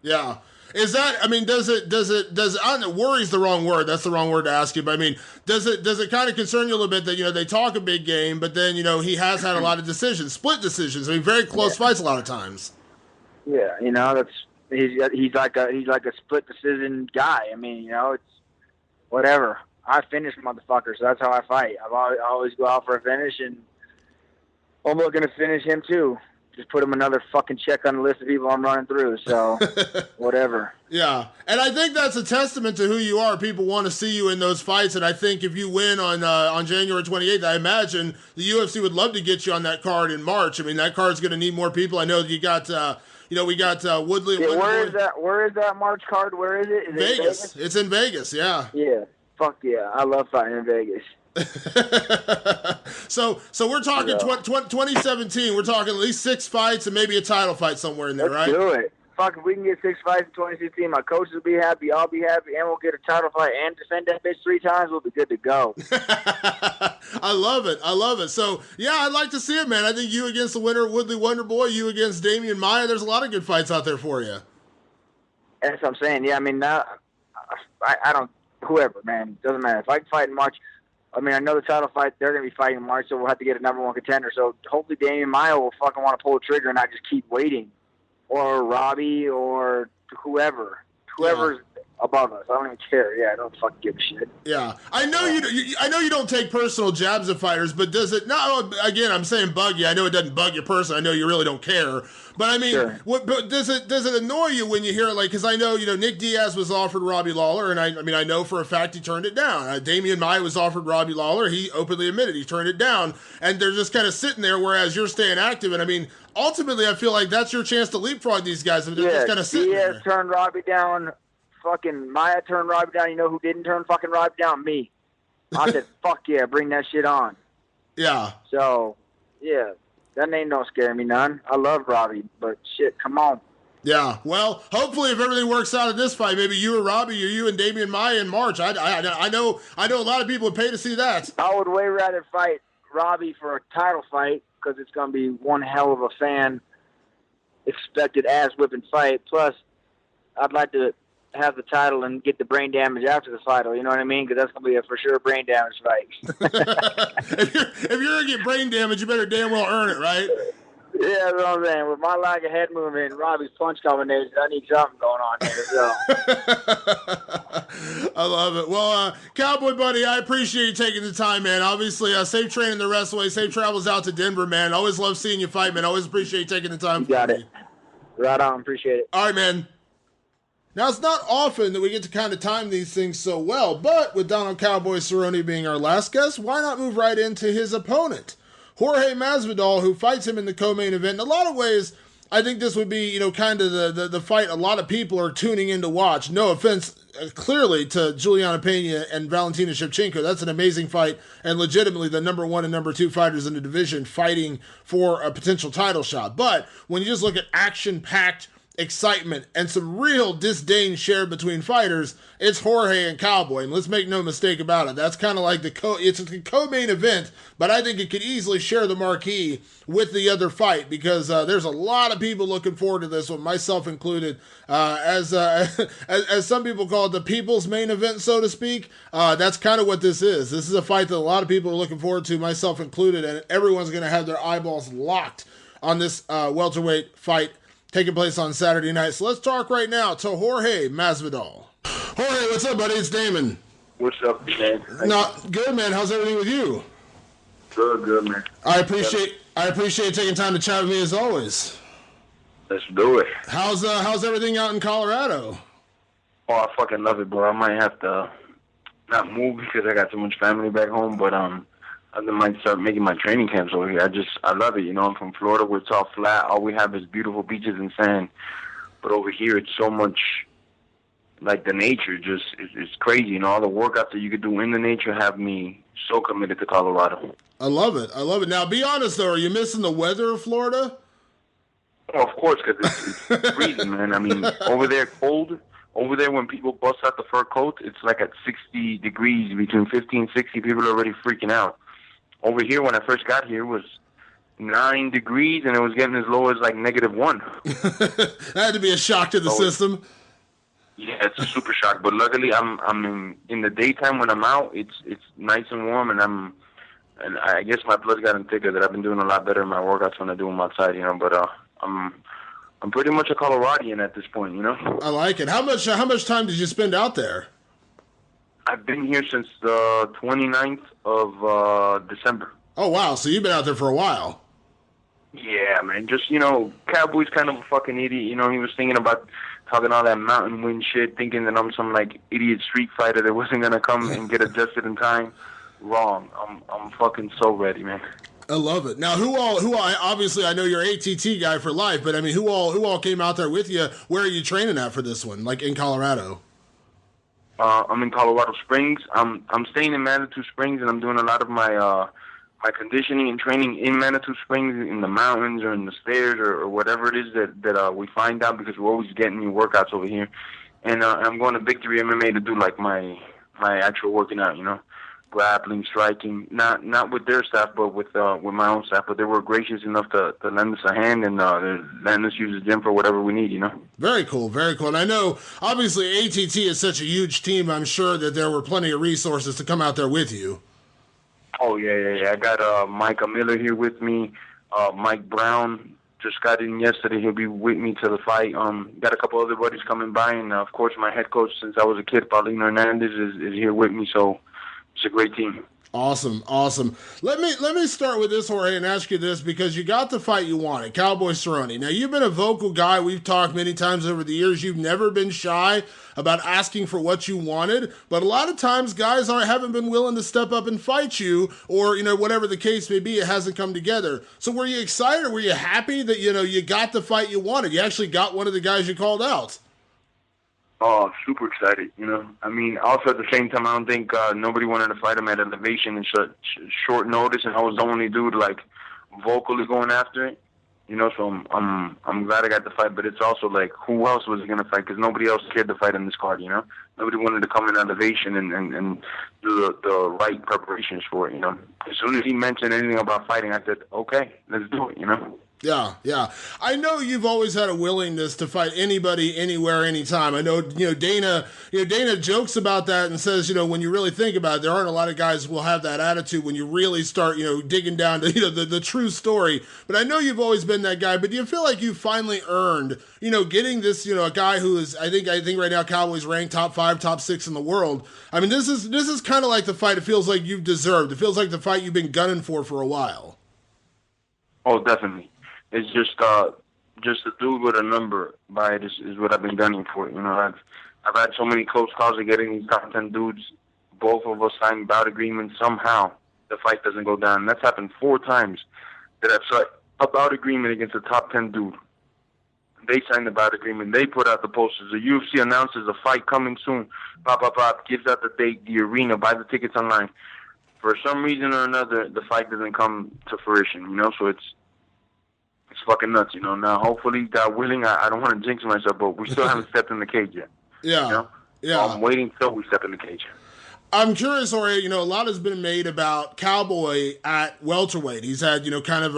S1: Yeah. Is that, I mean, does it, I don't know, worry's the wrong word. That's the wrong word to ask you. But I mean, does it kind of concern you a little bit that, they talk a big game, but then, he has had a lot of decisions, split decisions. I mean, very close fights a lot of times.
S3: Yeah. He's like a split decision guy. I mean, it's whatever. I finish motherfuckers. So that's how I fight. I always go out for a finish, and I'm looking to finish him too. Just put him another fucking check on the list of people I'm running through. So, whatever.
S1: Yeah, and I think that's a testament to who you are. People want to see you in those fights, and I think if you win on January 28th, I imagine the UFC would love to get you on that card in March. I mean, that card's going to need more people. I know that you got, we got Woodley.
S3: Yeah, where is that March card? Where is it? Is
S1: Vegas.
S3: It Vegas?
S1: It's in Vegas. Yeah.
S3: Yeah. Fuck yeah! I love fighting in Vegas.
S1: So we're talking 2017. We're talking at least 6 fights and maybe a title fight somewhere in there, right?
S3: Let's do it. Fuck, if we can get 6 fights in 2016, my coaches will be happy, I'll be happy, and we'll get a title fight and defend that bitch 3 times. We'll be good to go.
S1: I love it. So yeah, I'd like to see it, man. I think you against the winner, Woodley Wonderboy, you against Damian Maia. There's a lot of good fights out there for you.
S3: That's what I'm saying. Yeah, I mean, I don't. Whoever, man, doesn't matter. If I can fight in March, I mean, I know the title fight, they're going to be fighting in March, so we'll have to get a number 1 contender. So hopefully Damian Maia will fucking want to pull the trigger and not just keep waiting. Or Robbie or whoever's above us. I don't even care. Yeah, I don't fucking give a shit.
S1: Yeah, I know you don't take personal jabs at fighters, but does it? No, again, I'm saying bug you. I know it doesn't bug you personally. I know you really don't care. But I mean,
S3: sure.
S1: But does it annoy you when you hear it? Like, because I know Nick Diaz was offered Robbie Lawler, and I know for a fact he turned it down. Damian Maia was offered Robbie Lawler. He openly admitted he turned it down, and they're just kind of sitting there. Whereas you're staying active, and I mean, ultimately, I feel like that's your chance to leapfrog these guys. And they're just kind of sitting there.
S3: Diaz turned Robbie down. Fucking Maia turned Robbie down. You know who didn't turn fucking Robbie down? Me. I said, fuck yeah, bring that shit on.
S1: Yeah.
S3: So, yeah, that ain't no scaring me none. I love Robbie, but shit, come on.
S1: Yeah, well, hopefully if everything works out in this fight, maybe you or Robbie or you and Damian Maia in March. I know a lot of people would pay to see that.
S3: I would way rather fight Robbie for a title fight because it's going to be one hell of a fan expected ass-whipping fight. Plus, I'd like to have the title and get the brain damage after the fight. You know what I mean? Because that's going to be a for sure brain damage fight.
S1: if you're going to get brain damage, you better damn well earn it, right?
S3: Yeah, that's what I'm saying. With my lack of head movement and Robbie's punch combination, I need something going on here. So.
S1: I love it. Well, Cowboy buddy, I appreciate you taking the time, man. Obviously, safe training the rest of the way. Safe travels out to Denver, man. Always love seeing you fight, man. Always appreciate you taking the time.
S3: You got it. Right on. Appreciate it.
S1: All right, man. Now, it's not often that we get to kind of time these things so well, but with Donald Cowboy Cerrone being our last guest, why not move right into his opponent, Jorge Masvidal, who fights him in the co-main event. In a lot of ways, I think this would be, kind of the fight a lot of people are tuning in to watch. No offense, clearly, to Juliana Pena and Valentina Shevchenko. That's an amazing fight, and legitimately the number 1 and number 2 fighters in the division fighting for a potential title shot. But when you just look at action-packed excitement and some real disdain shared between fighters, it's Jorge and Cowboy, and let's make no mistake about it. That's kind of like it's a co-main event, but I think it could easily share the marquee with the other fight because there's a lot of people looking forward to this one, myself included. As some people call it, the people's main event, so to speak. That's kind of what this is. This is a fight that a lot of people are looking forward to, myself included, and everyone's going to have their eyeballs locked on this welterweight fight taking place on Saturday night. So let's talk right now to Jorge Masvidal. Jorge, what's up, buddy? It's Damon.
S4: What's up, man?
S1: Good, man. How's everything with you?
S4: Good, man.
S1: I appreciate you taking time to chat with me as always.
S4: Let's do it.
S1: How's everything out in Colorado?
S4: Oh, I fucking love it, bro. I might have to not move because I got so much family back home, but I might start making my training camps over here. I love it. I'm from Florida where it's all flat. All we have is beautiful beaches and sand. But over here, it's so much like the nature. It's crazy. All the workouts that you could do in the nature have me so committed to Colorado.
S1: I love it. Now, be honest, though. Are you missing the weather of Florida?
S4: Oh, of course, because it's freezing, man. I mean, over there, cold. Over there, when people bust out the fur coat, it's like at 60 degrees, between 50 and 60. People are already freaking out. Over here, when I first got here, it was 9 degrees, and it was getting as low as like -1.
S1: That had to be a shock to the system.
S4: Yeah, it's a super shock. But luckily, I'm in the daytime when I'm out. It's nice and warm, and I guess my blood's gotten thicker. That I've been doing a lot better in my workouts when I do them outside. But I'm pretty much a Coloradian at this point.
S1: I like it. How much time did you spend out there?
S4: I've been here since the 29th of December.
S1: Oh, wow. So you've been out there for a while.
S4: Yeah, man. Just, Cowboy's kind of a fucking idiot. He was thinking about talking all that mountain wind shit, thinking that I'm some, idiot street fighter that wasn't going to come and get adjusted in time. Wrong. I'm fucking so ready, man.
S1: I love it. Now, who all, obviously I know you're ATT guy for life, but I mean, who all came out there with you? Where are you training at for this one? Like in Colorado?
S4: I'm in Colorado Springs. I'm staying in Manitou Springs, and I'm doing a lot of my my conditioning and training in Manitou Springs, in the mountains or in the stairs or whatever it is that we find out, because we're always getting new workouts over here. And I'm going to Victory MMA to do my actual working out, grappling, striking, not with their staff, but with my own staff. But they were gracious enough to lend us a hand and let us use the gym for whatever we need,
S1: Very cool, very cool. And I know, obviously, ATT is such a huge team. I'm sure that there were plenty of resources to come out there with you.
S4: Oh, yeah. I got Micah Miller here with me. Mike Brown just got in yesterday. He'll be with me to the fight. Got a couple other buddies coming by. And, of course, my head coach since I was a kid, Paulino Hernandez, is here with me. So it's a great team.
S1: Awesome. Let me start with this, Jorge, and ask you this, because you got the fight you wanted, Cowboy Cerrone. Now, you've been a vocal guy. We've talked many times over the years. You've never been shy about asking for what you wanted, but a lot of times guys haven't been willing to step up and fight you, or, whatever the case may be, it hasn't come together. So were you excited, or were you happy that, you got the fight you wanted? You actually got one of the guys you called out.
S4: Oh, super excited, I mean, also at the same time, I don't think nobody wanted to fight him at elevation in such short notice, and I was the only dude, vocally going after it. You know, so I'm glad I got the fight, but it's also like, who else was going to fight? Because nobody else cared to fight in this card, you know? Nobody wanted to come in elevation and do the right preparations for it, you know? As soon as he mentioned anything about fighting, I said, okay, let's do it, you know?
S1: Yeah, yeah. I know you've always had a willingness to fight anybody, anywhere, anytime. I know, Dana jokes about that and says, when you really think about it, there aren't a lot of guys who will have that attitude when you really start, digging down to, the true story. But I know you've always been that guy, but do you feel like you finally earned, getting this, a guy who is, I think right now Cowboy's ranked top 5, top 6 in the world. I mean, this is kind of like the fight it feels like you've deserved. It feels like the fight you've been gunning for a while.
S4: Oh, definitely. It's just a dude with a number by it is what I've been gunning for. I've had so many close calls of getting these top 10 dudes. Both of us signed bout agreements. Somehow the fight doesn't go down. That's happened 4 times that I've signed a bout agreement against a top 10 dude. They signed the bout agreement. They put out the posters. The UFC announces a fight coming soon. Pop, pop, pop. Gives out the date, the arena, buy the tickets online. For some reason or another, the fight doesn't come to fruition. So it's fucking nuts, Now, hopefully, God willing, I don't want to jinx myself, but we still haven't stepped in the cage yet.
S1: Yeah. Yeah.
S4: So I'm waiting till we step in the cage.
S1: I'm curious, Jorge, a lot has been made about Cowboy at welterweight. He's had, kind of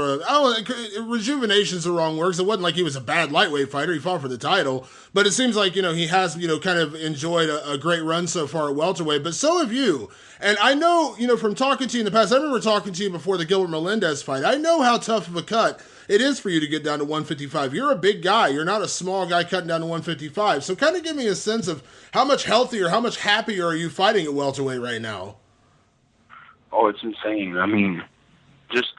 S1: rejuvenation is the wrong word, 'cause it wasn't like he was a bad lightweight fighter. He fought for the title. But it seems like, he has, kind of enjoyed a great run so far at welterweight. But so have you. And I know, from talking to you in the past, I remember talking to you before the Gilbert Melendez fight. I know how tough of a cut it is for you to get down to 155. You're a big guy. You're not a small guy cutting down to 155. So kind of give me a sense of how much healthier, how much happier are you fighting at welterweight right now?
S4: Oh, it's insane. I mean, just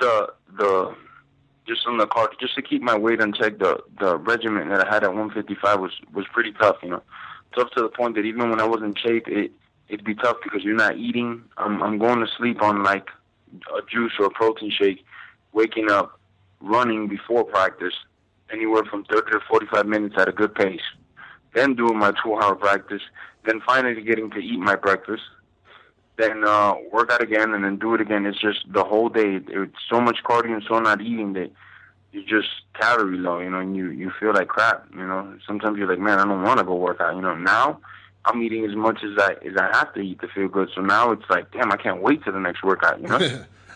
S4: just on the card, just to keep my weight in check, the regimen that I had at 155 was pretty tough. Tough to the point that even when I was in shape, it'd be tough because you're not eating. I'm going to sleep on like a juice or a protein shake, waking up, running before practice, anywhere from 30 to 45 minutes at a good pace, then doing my 2-hour practice, then finally getting to eat my breakfast, then work out again, and then do it again. It's just the whole day. It's so much cardio and so not eating that you're just calorie low, and you feel like crap, Sometimes you're like, man, I don't want to go work out, Now I'm eating as much as I have to eat to feel good. So now it's like, damn, I can't wait to the next workout,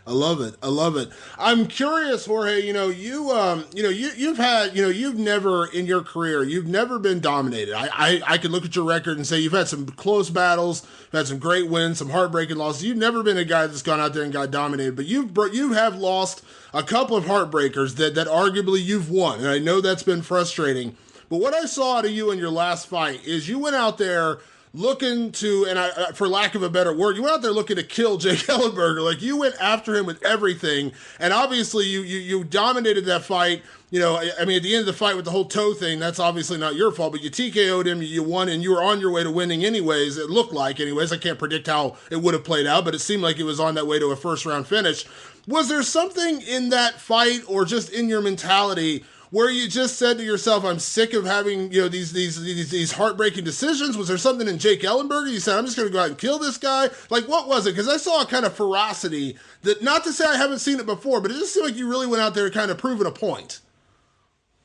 S1: I love it. I love it. I'm curious, Jorge, you've had, you've never in your career, you've never been dominated. I could look at your record and say you've had some close battles, you've had some great wins, some heartbreaking losses. You've never been a guy that's gone out there and got dominated, but you have lost a couple of heartbreakers that arguably you've won. And I know that's been frustrating, but what I saw out of you in your last fight is you went out there looking to, and for lack of a better word, you went out there looking to kill Jake Ellenberger. Like, you went after him with everything, and obviously you dominated that fight. I mean, at the end of the fight with the whole toe thing, that's obviously not your fault, but you TKO'd him, you won, and you were on your way to winning anyways. It looked like anyways. I can't predict how it would have played out, but it seemed like it was on that way to a first-round finish. Was there something in that fight or just in your mentality where you just said to yourself, I'm sick of having, these heartbreaking decisions? Was there something in Jake Ellenberger? You said, I'm just going to go out and kill this guy? Like, what was it? Because I saw a kind of ferocity that, not to say I haven't seen it before, but it just seemed like you really went out there kind of proving a point.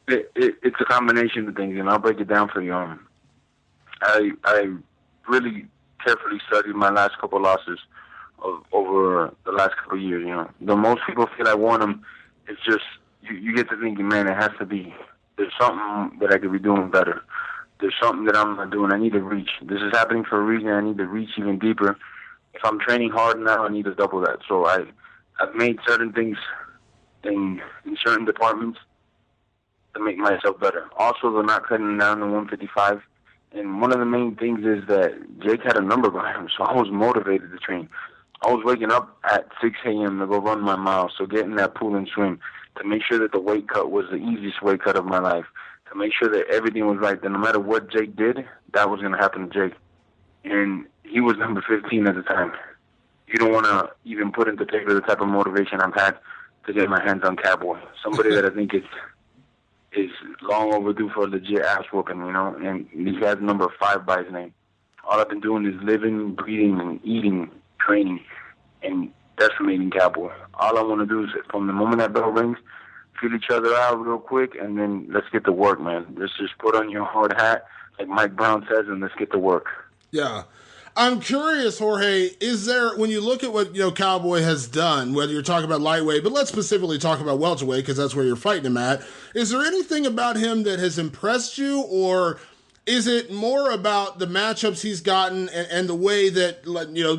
S4: It's a combination of things, and I'll break it down for you. I really carefully studied my last couple losses over the last couple of years. The most people feel I won them. It's just, you get to thinking, man, it has to be, there's something that I could be doing better. There's something that I'm not doing. I need to reach. This is happening for a reason. I need to reach even deeper. If I'm training hard now, I need to double that. So I've made certain things in certain departments to make myself better. Also, they're not cutting down to 155. And one of the main things is that Jake had a number behind him, so I was motivated to train. I was waking up at 6 a.m. to go run my mile, so get in that pool and swim, to make sure that the weight cut was the easiest weight cut of my life, to make sure that everything was right, that no matter what Jake did, that was going to happen to Jake. And he was number 15 at the time. You don't want to even put into paper the type of motivation I've had to get my hands on Cowboy, somebody that I think is long overdue for a legit ass whooping, and he has number 5 by his name. All I've been doing is living, breathing, and eating, training, and decimating Cowboy. All I want to do is, from the moment that bell rings, feel each other out real quick, and then let's get to work, man. Let's just put on your hard hat, like Mike Brown says, and let's get to work.
S1: Yeah. I'm curious, Jorge, is there, when you look at what, Cowboy has done, whether you're talking about lightweight, but let's specifically talk about welterweight because that's where you're fighting him at, is there anything about him that has impressed you, or is it more about the matchups he's gotten and the way that,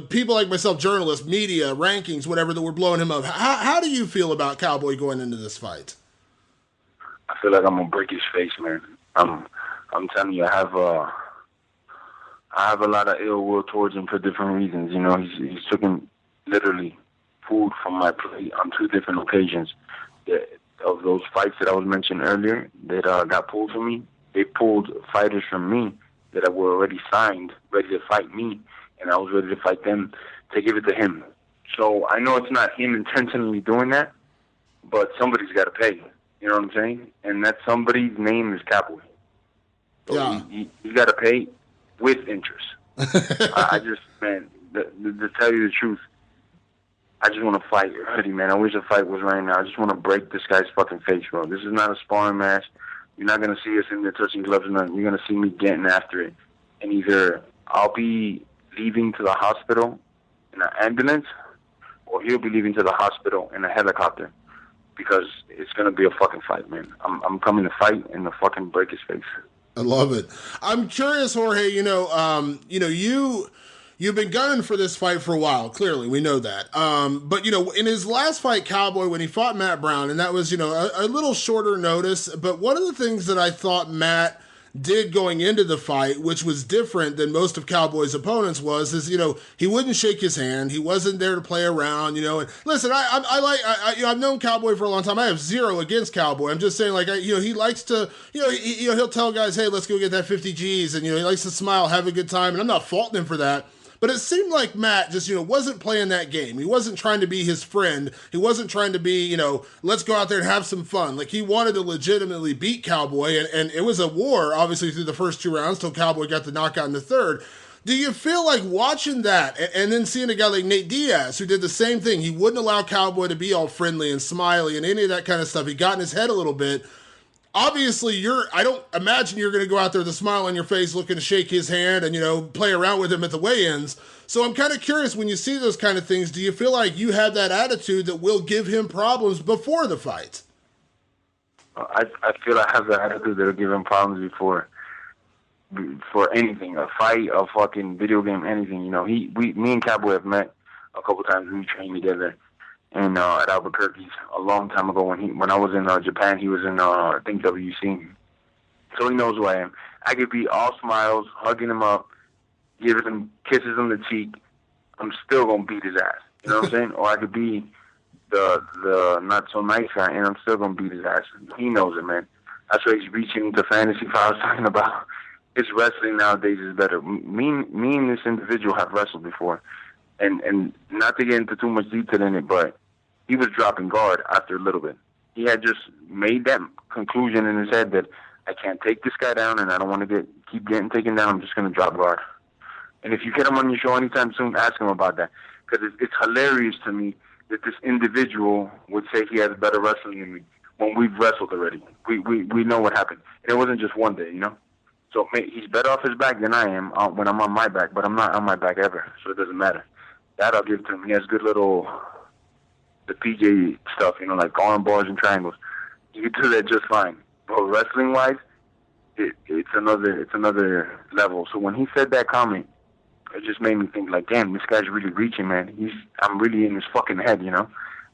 S1: people like myself, journalists, media, rankings, whatever, that were blowing him up? How do you feel about Cowboy going into this fight?
S4: I feel like I'm going to break his face, man. I'm telling you, I have a lot of ill will towards him for different reasons. He's taken literally food from my plate on 2 different occasions. Of those fights that I was mentioning earlier that got pulled from me, they pulled fighters from me that were already signed, ready to fight me, and I was ready to fight them to give it to him. So I know it's not him intentionally doing that, but somebody's got to pay. You know what I'm saying? And that somebody's name is Cowboy. So
S1: yeah.
S4: He got to pay with interest. I just, man, to tell you the truth, I just want to fight already, man. I wish the fight was right now. I just want to break this guy's fucking face, bro. This is not a sparring match. You're not going to see us in there touching gloves or nothing. You're going to see me getting after it. And either I'll be leaving to the hospital in an ambulance, or he'll be leaving to the hospital in a helicopter. Because it's going to be a fucking fight, man. I'm coming to fight and to fucking break his face.
S1: I love it. I'm curious, Jorge, you've been gunning for this fight for a while. Clearly, we know that. But, in his last fight, Cowboy, when he fought Matt Brown, and that was, a little shorter notice. But one of the things that I thought Matt did going into the fight, which was different than most of Cowboy's opponents is, he wouldn't shake his hand. He wasn't there to play around, and listen, I've known Cowboy for a long time. I have zero against Cowboy. I'm just saying, he likes to, he'll tell guys, hey, let's go get that 50 G's. And, he likes to smile, have a good time. And I'm not faulting him for that. But it seemed like Matt just, wasn't playing that game. He wasn't trying to be his friend. He wasn't trying to be, let's go out there and have some fun. Like, he wanted to legitimately beat Cowboy, and it was a war, obviously, through the first 2 rounds till Cowboy got the knockout in the third. Do you feel like watching that and then seeing a guy like Nate Diaz, who did the same thing? He wouldn't allow Cowboy to be all friendly and smiley and any of that kind of stuff. He got in his head a little bit. Obviously, I don't imagine you're going to go out there with a smile on your face looking to shake his hand and, play around with him at the weigh-ins. So I'm kind of curious, when you see those kind of things, do you feel like you have that attitude that will give him problems before the fight?
S4: I feel I have that attitude that will give him problems before for anything, a fight, a fucking video game, anything. Me and Cowboy have met a couple times. We trained together. And at Albuquerque a long time ago when I was in Japan, he was in I think WC. So he knows who I am. I could be all smiles, hugging him up, giving him kisses on the cheek. I'm still gonna beat his ass. You know what I'm saying? Or I could be the not so nice guy, and I'm still gonna beat his ass. He knows it, man. That's why he's reaching into fantasy. If I was talking about his wrestling nowadays is better. Me and this individual have wrestled before, and not to get into too much detail in it, but he was dropping guard after a little bit. He had just made that conclusion in his head that I can't take this guy down, and I don't want to keep getting taken down. I'm just going to drop guard. And if you get him on your show anytime soon, ask him about that, because it's hilarious to me that this individual would say he has better wrestling than me when we've wrestled already. We know what happened. And it wasn't just one day, So he's better off his back than I am when I'm on my back, but I'm not on my back ever, so it doesn't matter. That I'll give to him. He has good little the PJ stuff, like arm bars and triangles. You can do that just fine. But wrestling wise, it's another level. So when he said that comment, it just made me think like, damn, this guy's really reaching, man. I'm really in his fucking head, So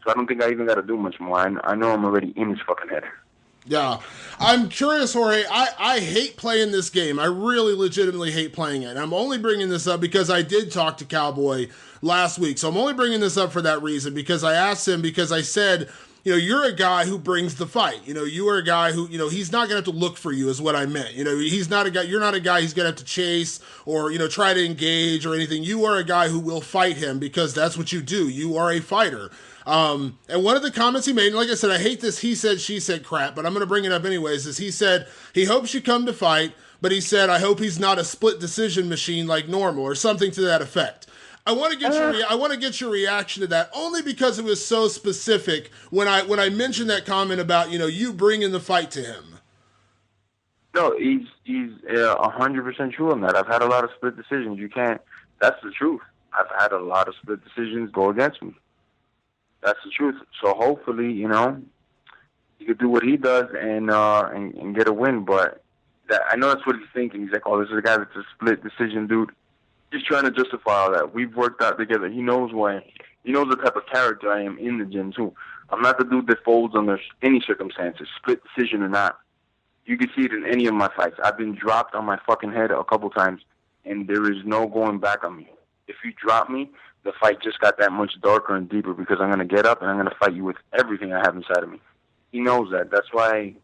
S4: I don't think I even got to do much more. I know I'm already in his fucking head.
S1: Yeah. I'm curious, Jorge. I hate playing this game. I really legitimately hate playing it. And I'm only bringing this up because I did talk to Cowboy last week. So I'm only bringing this up for that reason, because I asked him, because I said, you're a guy who brings the fight. You are a guy who, he's not going to have to look for you is what I meant. He's not a guy, you're not a guy he's going to have to chase or, try to engage or anything. You are a guy who will fight him because that's what you do. You are a fighter. And one of the comments he made, and like I said, I hate this he said, she said crap, but I'm going to bring it up anyways, is he said he hopes you come to fight, but he said, I hope he's not a split decision machine like normal or something to that effect. I want to get I want to get your reaction to that, only because it was so specific when I mentioned that comment about you bringing the fight to him.
S4: No, he's 100% true on that. I've had a lot of split decisions. You can't. That's the truth. I've had a lot of split decisions go against me. That's the truth. So hopefully, he could do what he does and get a win. But I know that's what he's thinking. He's like, oh, this is a guy that's a split decision dude. He's trying to justify all that. We've worked out together. He knows he knows the type of character I am in the gym too. I'm not the dude that folds under any circumstances, split decision or not. You can see it in any of my fights. I've been dropped on my fucking head a couple times, and there is no going back on me. If you drop me, the fight just got that much darker and deeper because I'm going to get up and I'm going to fight you with everything I have inside of me. He knows that. That's why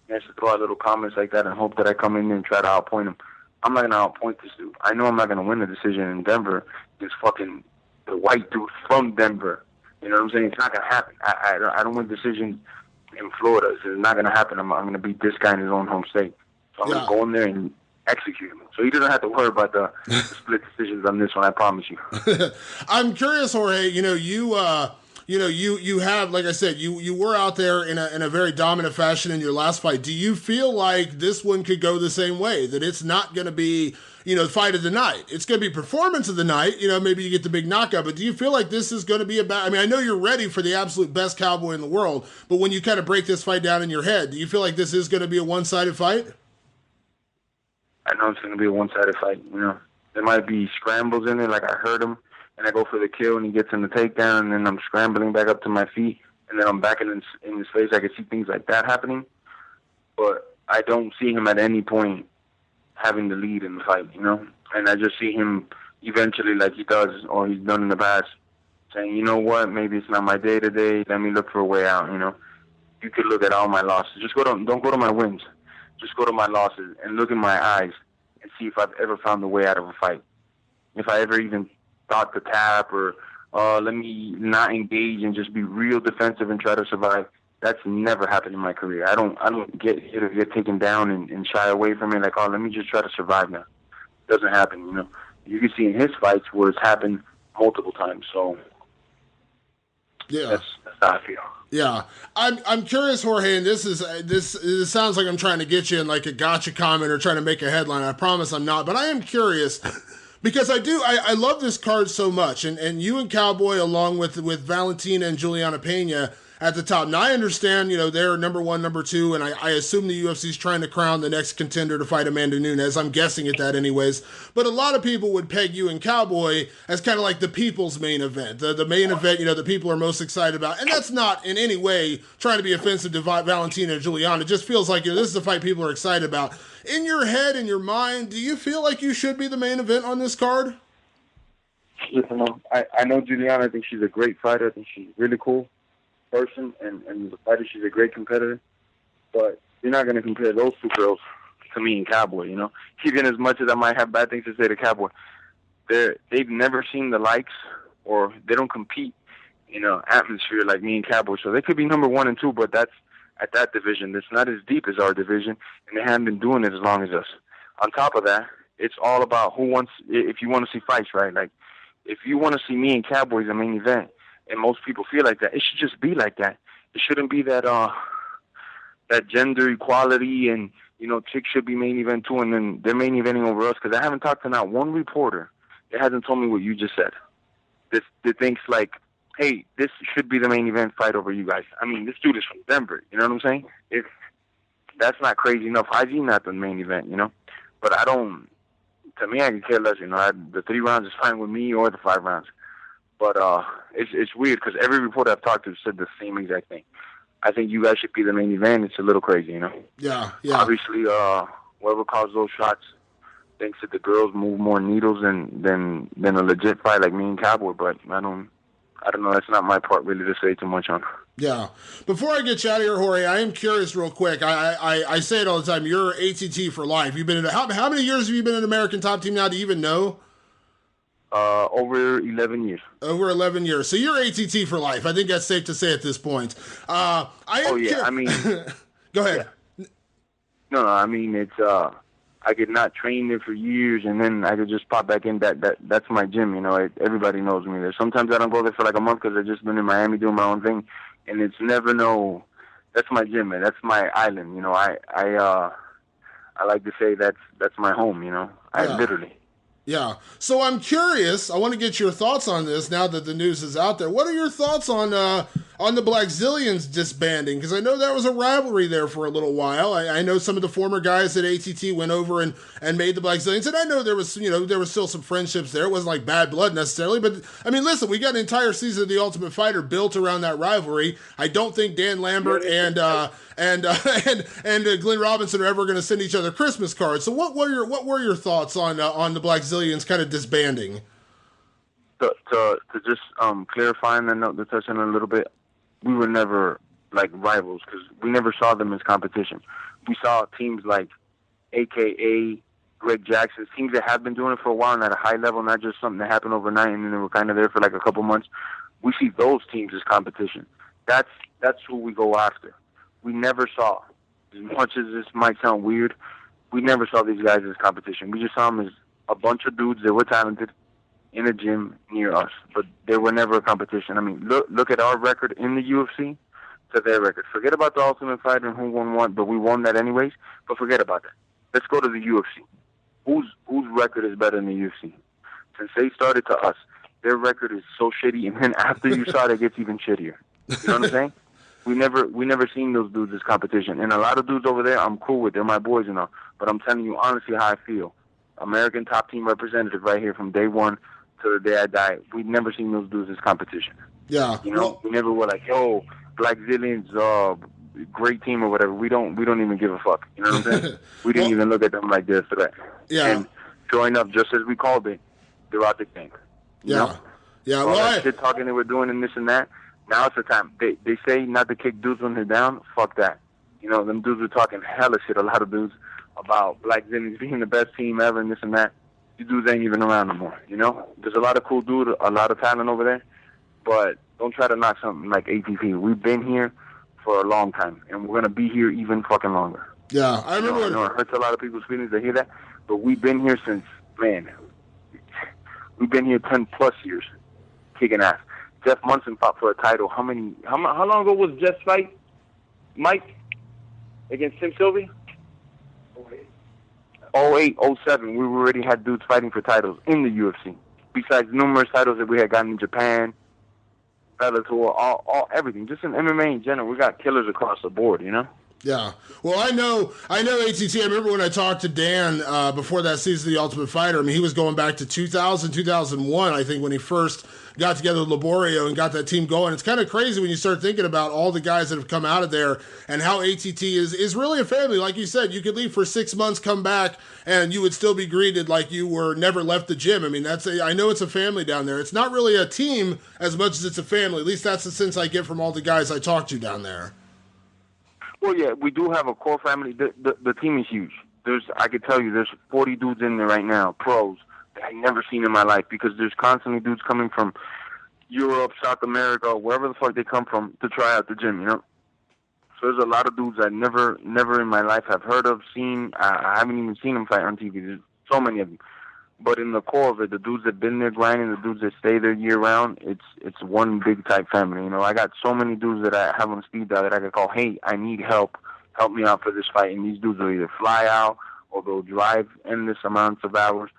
S4: he has to throw out little comments like that and hope that I come in there and try to outpoint him. I'm not going to outpoint this dude. I know I'm not going to win the decision in Denver. This fucking the white dude from Denver. You know what I'm saying? It's not going to happen. I don't win decisions in Florida. It's not going to happen. I'm going to beat this guy in his own home state. So I'm going to go in there and execute him. So he doesn't have to worry about the split decisions on this one, I promise you.
S1: I'm curious, Jorge, you have, like I said, you were out there in a very dominant fashion in your last fight. Do you feel like this one could go the same way, that it's not going to be, fight of the night? It's going to be performance of the night. Maybe you get the big knockout, but do you feel like this is going to be I know you're ready for the absolute best cowboy in the world, but when you kind of break this fight down in your head, do you feel like this is going to be a one-sided fight?
S4: I know it's going to be a one-sided fight. There might be scrambles in it, like I heard him, and I go for the kill, and he gets in the takedown, and then I'm scrambling back up to my feet, and then I'm back in his face. I can see things like that happening, but I don't see him at any point having the lead in the fight, And I just see him eventually, like he does, or he's done in the past, saying, you know what, maybe it's not my day today. Let me look for a way out, You could look at all my losses. Don't go to my wins. Just go to my losses and look in my eyes and see if I've ever found a way out of a fight. If I ever even thought to tap or let me not engage and just be real defensive and try to survive. That's never happened in my career. I don't get taken down and shy away from it like, oh, let me just try to survive now. It doesn't happen, You can see in his fights where it's happened multiple times. So
S1: yeah,
S4: that's how I feel.
S1: Yeah, I'm curious, Jorge, and this sounds like I'm trying to get you in like a gotcha comment or trying to make a headline. I promise I'm not, but I am curious because I love this card so much, and you and Cowboy along with Valentina and Juliana Pena at the top. Now I understand, they're number one, number two, and I assume the UFC's trying to crown the next contender to fight Amanda Nunes. I'm guessing at that anyways. But a lot of people would peg you and Cowboy as kind of like the people's main event, the main event, the people are most excited about. And that's not in any way trying to be offensive to Valentina and Juliana. It just feels like this is the fight people are excited about. In your head, in your mind, do you feel like you should be the main event on this card?
S4: Listen, I know Juliana. I think she's a great fighter. I think she's really cool person, and the fighter, she's a great competitor, but you're not going to compare those two girls to me and Cowboy, Even as much as I might have bad things to say to Cowboy, they've never seen the likes, or they don't compete in an atmosphere like me and Cowboy, so they could be number one and two, but that's at that division. That's not as deep as our division, and they haven't been doing it as long as us. On top of that, it's all about if you want to see fights, right? Like, if you want to see me and Cowboy as the main event, and most people feel like that, it should just be like that. It shouldn't be that gender equality and, chicks should be main event too, and then they're main eventing over us, because I haven't talked to not one reporter that hasn't told me what you just said. That thinks like, hey, this should be the main event fight over you guys. I mean, this dude is from Denver, you know what I'm saying? That's not crazy enough. How's he not the main event, But to me, I can care less, the 3 rounds is fine with me, or the 5 rounds. But it's weird because every reporter I've talked to said the same exact thing. I think you guys should be the main event. It's a little crazy,
S1: Yeah.
S4: Obviously, whoever calls those shots thinks that the girls move more needles than a legit fight like me and Cowboy. But I don't know. That's not my part really to say too much on.
S1: Yeah. Before I get you out of here, Jorge, I am curious real quick. I say it all the time. You're ATT for life. You've been in how many years have you been in American Top Team now? Do you even know?
S4: Over 11 years.
S1: Over 11 years. So you're ATT for life. I think that's safe to say at this point.
S4: I mean...
S1: Go ahead.
S4: Yeah. No, I mean, it's... I could not train there for years, and then I could just pop back in. That's my gym, you know. Everybody knows me there. Sometimes I don't go there for like a month because I've just been in Miami doing my own thing, and it's never that's my gym, man. That's my island, you know. I like to say that's my home, you know. Literally.
S1: Yeah. So I'm curious. I want to get your thoughts on this now that the news is out there. What are your thoughts on the Blackzilians disbanding? Because I know there was a rivalry there for a little while. I know some of the former guys at ATT went over and made the Blackzilians, and I know there was still some friendships there. It wasn't like bad blood necessarily, but I mean, listen, we got an entire season of The Ultimate Fighter built around that rivalry. I don't think Dan Lambert and Glenn Robinson are ever going to send each other Christmas cards. So what were your thoughts on the Blackzilians kind of disbanding?
S4: To just clarify and then to touch on it a little bit, we were never like rivals because we never saw them as competition. We saw teams like AKA Greg Jackson's, teams that have been doing it for a while and at a high level, not just something that happened overnight and then they were kind of there for like a couple months. We see those teams as competition. That's who we go after. We never saw, as much as this might sound weird, we never saw these guys as competition. We just saw them as a bunch of dudes that were talented in a gym near us, but they were never a competition. I mean, look at our record in the UFC to their record. Forget about the Ultimate Fighter and who won what, but we won that anyways, but forget about that. Let's go to the UFC. Whose record is better than the UFC? Since they started to us, their record is so shitty, and then after you saw it, it gets even shittier. You know what I'm saying? We never seen those dudes as competition. And a lot of dudes over there I'm cool with. They're my boys and all. But I'm telling you honestly how I feel. American top team representative right here from day one to the day I die. We've never seen those dudes as competition.
S1: Yeah.
S4: You know, we never were like, yo, Blackzilians, great team or whatever. We don't even give a fuck. You know what I'm saying? We didn't even look at them like they're a threat.
S1: Yeah.
S4: And sure enough, just as we called it, they're out the tank. You know?
S1: Yeah.
S4: All that shit talking they were doing and this and that. Now it's the time. They say not to kick dudes when they're down. Fuck that. You know, them dudes were talking hella shit, a lot of dudes, about Blackzilians being the best team ever and this and that. These dudes ain't even around no more, you know? There's a lot of cool dudes, a lot of talent over there, but don't try to knock something like ATP. We've been here for a long time, and we're going to be here even fucking longer.
S1: Yeah, I remember.
S4: I know it hurts a lot of people's feelings to hear that, but we've been here since, man, we've been here 10-plus years, kicking ass. Jeff Munson fought for a title. How long ago was Jeff's fight, Mike, against Tim Sylvia? 08, 07, we already had dudes fighting for titles in the UFC. Besides numerous titles that we had gotten in Japan, Bellator, all everything. Just in MMA in general, we got killers across the board, you know?
S1: Yeah. Well, I know ATT. I remember when I talked to Dan before that season of The Ultimate Fighter. I mean, he was going back to 2000, 2001, I think, when he first got together with Laborio and got that team going. It's kind of crazy when you start thinking about all the guys that have come out of there and how ATT is really a family. Like you said, you could leave for 6 months, come back, and you would still be greeted like you were never left the gym. I mean, I know it's a family down there. It's not really a team as much as it's a family. At least that's the sense I get from all the guys I talked to down there.
S4: Well, yeah, we do have a core family. The team is huge. I could tell you, there's 40 dudes in there right now, pros, that I've never seen in my life, because there's constantly dudes coming from Europe, South America, wherever the fuck they come from to try out the gym, you know? So there's a lot of dudes I never in my life have heard of, seen. I haven't even seen them fight on TV. There's so many of them. But in the core of it, the dudes that been there grinding, the dudes that stay there year round, it's one big type family. You know, I got so many dudes that I have on speed dial that I can call, hey, I need help. Help me out for this fight. And these dudes will either fly out or they'll drive endless amounts of hours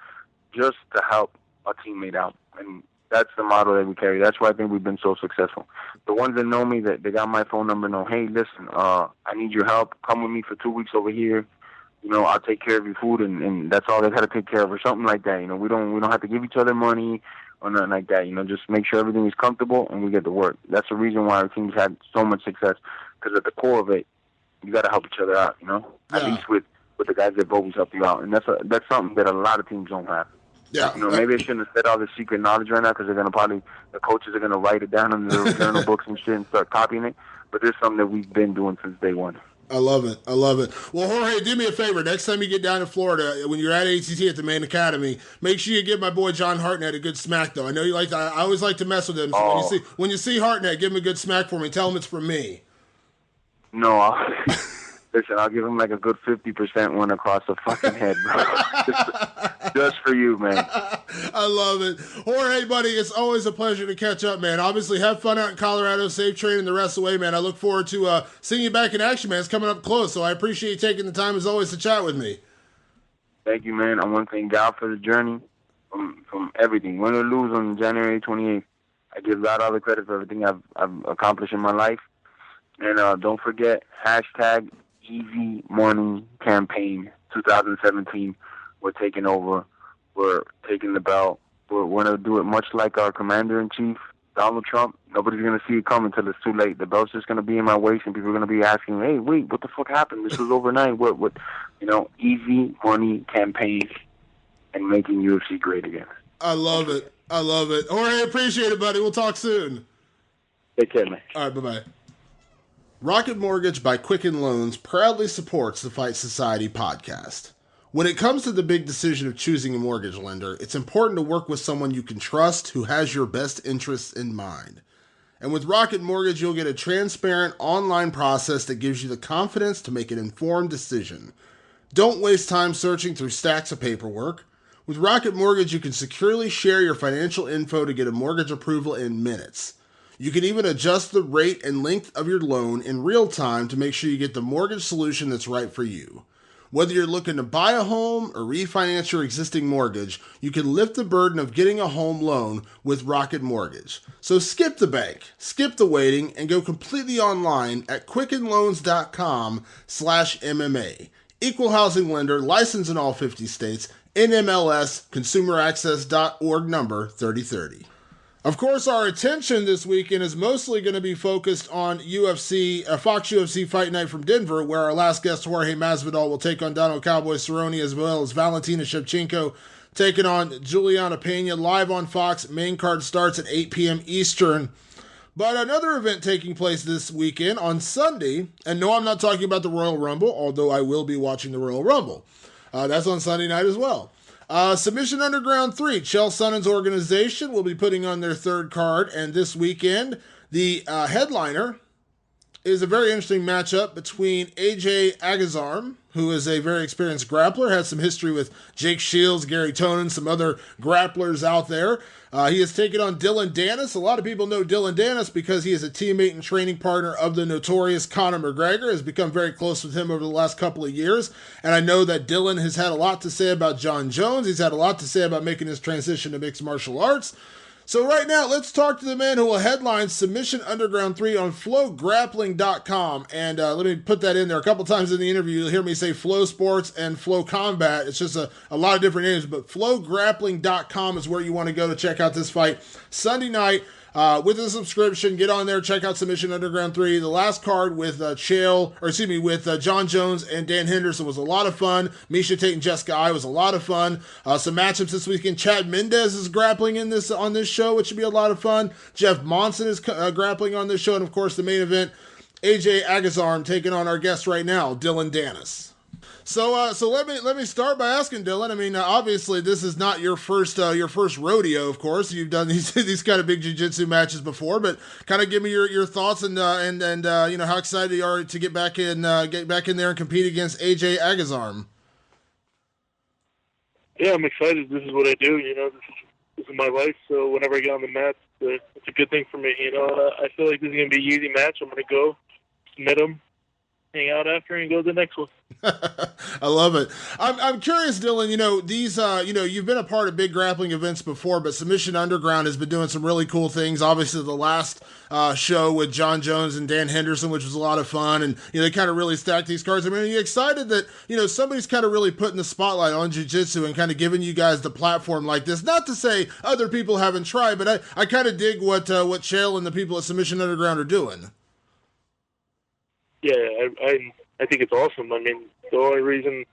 S4: just to help a teammate out. And that's the model that we carry. That's why I think we've been so successful. The ones that know me, that they got my phone number, know, hey, listen, I need your help. Come with me for 2 weeks over here. You know, I'll take care of your food, and that's all they got to take care of, or something like that. You know, we don't have to give each other money or nothing like that. You know, just make sure everything is comfortable and we get to work. That's the reason why our team's had so much success, because at the core of it, you got to help each other out. You know, at least with the guys that have always helped you out, and that's something that a lot of teams don't have.
S1: Yeah.
S4: You know, maybe I shouldn't have said all this secret knowledge right now, because the coaches are gonna write it down in their journal books and shit and start copying it. But there's something that we've been doing since day one.
S1: I love it. Well, Jorge, do me a favor. Next time you get down to Florida, when you're at ATT at the main academy, make sure you give my boy John Hartnett a good smack, though. I know you like to, I always like to mess with him. So when you see Hartnett, give him a good smack for me. Tell him it's from me.
S4: No, Listen, I'll give him like a good 50% one across the fucking head, bro. Just for you, man.
S1: I love it. Jorge, buddy, it's always a pleasure to catch up, man. Obviously, have fun out in Colorado. Safe training the rest of the way, man. I look forward to seeing you back in action, man. It's coming up close, so I appreciate you taking the time, as always, to chat with me.
S4: Thank you, man. I want to thank God for the journey from everything. Win or lose on January 28th, I give God all the credit for everything I've accomplished in my life. And don't forget, hashtag Easy Morning Campaign 2017. We're taking over. We're taking the belt. We're going to do it much like our commander-in-chief, Donald Trump. Nobody's going to see it coming until it's too late. The belt's just going to be in my waist, and people are going to be asking, hey, wait, what the fuck happened? This was overnight. What? Easy Money Campaign and making UFC great again.
S1: I love it. I love it. Jorge, appreciate it, buddy. We'll talk soon.
S4: Take care, man.
S1: All right, bye-bye. Rocket Mortgage by Quicken Loans proudly supports the Fight Society podcast. When it comes to the big decision of choosing a mortgage lender, it's important to work with someone you can trust who has your best interests in mind. And with Rocket Mortgage, you'll get a transparent online process that gives you the confidence to make an informed decision. Don't waste time searching through stacks of paperwork. With Rocket Mortgage, you can securely share your financial info to get a mortgage approval in minutes. You can even adjust the rate and length of your loan in real time to make sure you get the mortgage solution that's right for you. Whether you're looking to buy a home or refinance your existing mortgage, you can lift the burden of getting a home loan with Rocket Mortgage. So skip the bank, skip the waiting, and go completely online at quickenloans.com/MMA. Equal housing lender, licensed in all 50 states, NMLS, consumeraccess.org number 3030. Of course, our attention this weekend is mostly going to be focused on Fox UFC Fight Night from Denver, where our last guest, Jorge Masvidal, will take on Cowboy Cerrone, as well as Valentina Shevchenko taking on Juliana Pena, live on Fox. Main card starts at 8 p.m. Eastern. But another event taking place this weekend on Sunday, and no, I'm not talking about the Royal Rumble, although I will be watching the Royal Rumble. That's on Sunday night as well. Submission Underground 3, Chael Sonnen's organization, will be putting on their third card, and this weekend, the headliner is a very interesting matchup between AJ Agazarm, who is a very experienced grappler, has some history with Jake Shields, Gary Tonin, some other grapplers out there. He has taken on Dillon Danis. A lot of people know Dillon Danis because he is a teammate and training partner of the notorious Conor McGregor, has become very close with him over the last couple of years. And I know that Dillon has had a lot to say about Jon Jones. He's had a lot to say about making his transition to mixed martial arts. So right now, let's talk to the man who will headline Submission Underground 3 on FlowGrappling.com. And let me put that in there. A couple times in the interview, you'll hear me say Flow Sports and Flow Combat. It's just a lot of different names, but FlowGrappling.com is where you want to go to check out this fight. Sunday night, with a subscription, get on there, check out Submission Underground 3. The last card with Jon Jones and Dan Henderson was a lot of fun. Miesha Tate and Jessica Ai was a lot of fun. Some matchups this weekend. Chad Mendez is grappling on this show, which should be a lot of fun. Jeff Monson is grappling on this show, and of course the main event, AJ Agazarm taking on our guest right now, Dillon Danis. So let me start by asking Dillon. I mean, obviously this is not your first rodeo. Of course, you've done these kind of big jiu-jitsu matches before, but kind of give me your thoughts and how excited you are to get back in there and compete against AJ Agazarm.
S5: Yeah, I'm excited. This is what I do. This is my life. So whenever I get on the mat, it's a good thing for me. I feel like this is gonna be an easy match. I'm gonna go submit him, hang out after, and go to the next one.
S1: I love it. I'm curious, Dillon. These you've been a part of big grappling events before, but Submission Underground has been doing some really cool things. Obviously, the last show with Jon Jones and Dan Henderson, which was a lot of fun, and they kind of really stacked these cards. I mean, are you excited that somebody's kind of really putting the spotlight on jiu-jitsu and kind of giving you guys the platform like this? Not to say other people haven't tried, but I kind of dig what Chael and the people at Submission Underground are doing.
S5: Yeah, I think it's awesome. I mean, the only reason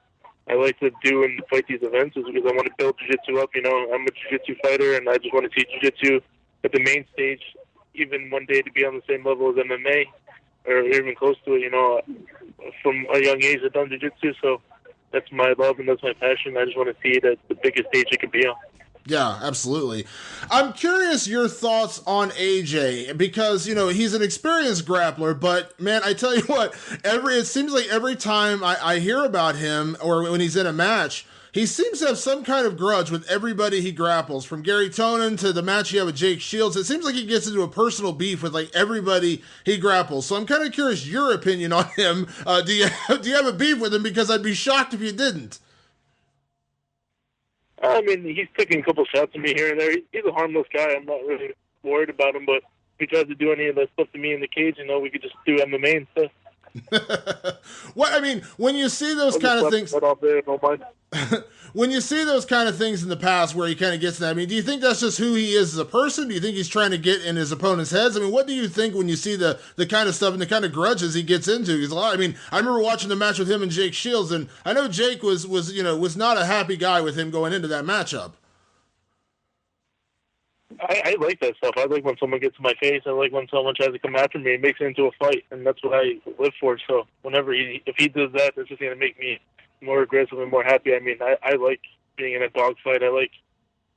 S5: I like to do and fight these events is because I want to build jiu-jitsu up. I'm a jiu-jitsu fighter, and I just want to see jiu-jitsu at the main stage, even one day to be on the same level as MMA or even close to it. From a young age, I've done jiu-jitsu, so that's my love and that's my passion. I just want to see it at the biggest stage it can be on.
S1: Yeah, absolutely. I'm curious your thoughts on AJ because, he's an experienced grappler, but man, I tell you what, it seems like every time I hear about him or when he's in a match, he seems to have some kind of grudge with everybody he grapples, from Gary Tonin to the match he had with Jake Shields. It seems like he gets into a personal beef with like everybody he grapples. So I'm kind of curious your opinion on him. Do you have a beef with him? Because I'd be shocked if you didn't.
S5: I mean, he's taking a couple shots at me here and there. He's a harmless guy. I'm not really worried about him, but if he tries to do any of that stuff to me in the cage, we could just do MMA and stuff.
S1: When you see those kind of things, when you see those kind of things in the past where he kind of gets that, do you think that's just who he is as a person? Do you think he's trying to get in his opponent's heads? What do you think when you see the kind of stuff and the kind of grudges he gets into? I remember watching the match with him and Jake Shields, and I know Jake was not a happy guy with him going into that matchup.
S5: I like that stuff. I like when someone gets in my face. I like when someone tries to come after me and makes it into a fight, and that's what I live for. So if he does that, that's just going to make me more aggressive and more happy. I like being in a dogfight. I like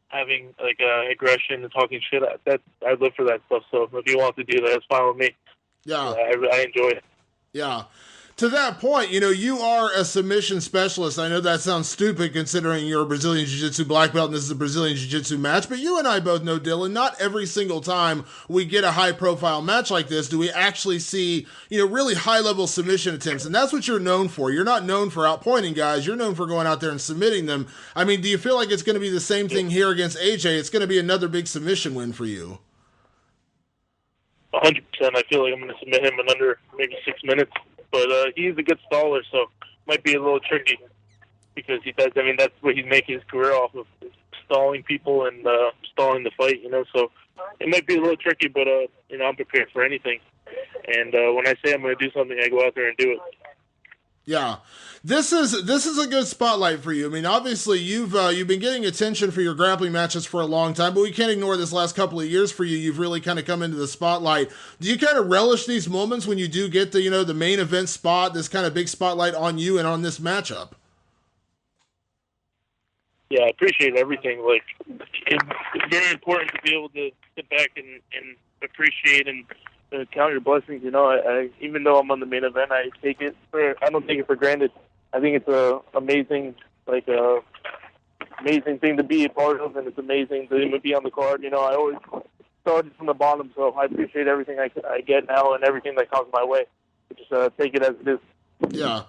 S5: having aggression and talking shit. I live for that stuff. So if you want to do that, it's fine with me.
S1: Yeah,
S5: I enjoy it.
S1: Yeah. To that point, you are a submission specialist. I know that sounds stupid considering you're a Brazilian Jiu-Jitsu black belt and this is a Brazilian Jiu-Jitsu match, but you and I both know, Dillon, not every single time we get a high-profile match like this do we actually see, really high-level submission attempts, and that's what you're known for. You're not known for outpointing guys. You're known for going out there and submitting them. Do you feel like it's going to be the same thing here against AJ? It's going to be another big submission win for you.
S5: 100%. I feel like I'm going to submit him in under maybe 6 minutes. But he's a good staller, so it might be a little tricky because he does. That's what he's making his career off of, stalling people and stalling the fight. So it might be a little tricky, but I'm prepared for anything. And when I say I'm going to do something, I go out there and do it.
S1: Yeah, this is a good spotlight for you. Obviously you've been getting attention for your grappling matches for a long time, but we can't ignore this last couple of years for you. You've really kind of come into the spotlight. Do you kind of relish these moments when you do get the main event spot, this kind of big spotlight on you and on this matchup?
S5: Yeah, I appreciate everything. It's very important to be able to sit back and appreciate and count your blessings. I even though I'm on the main event, I don't take it for granted. I think it's a amazing thing to be a part of, and it's amazing to even be on the card. I always started from the bottom, so I appreciate everything I get now and everything that comes my way. Just take it as it is.
S1: Yeah.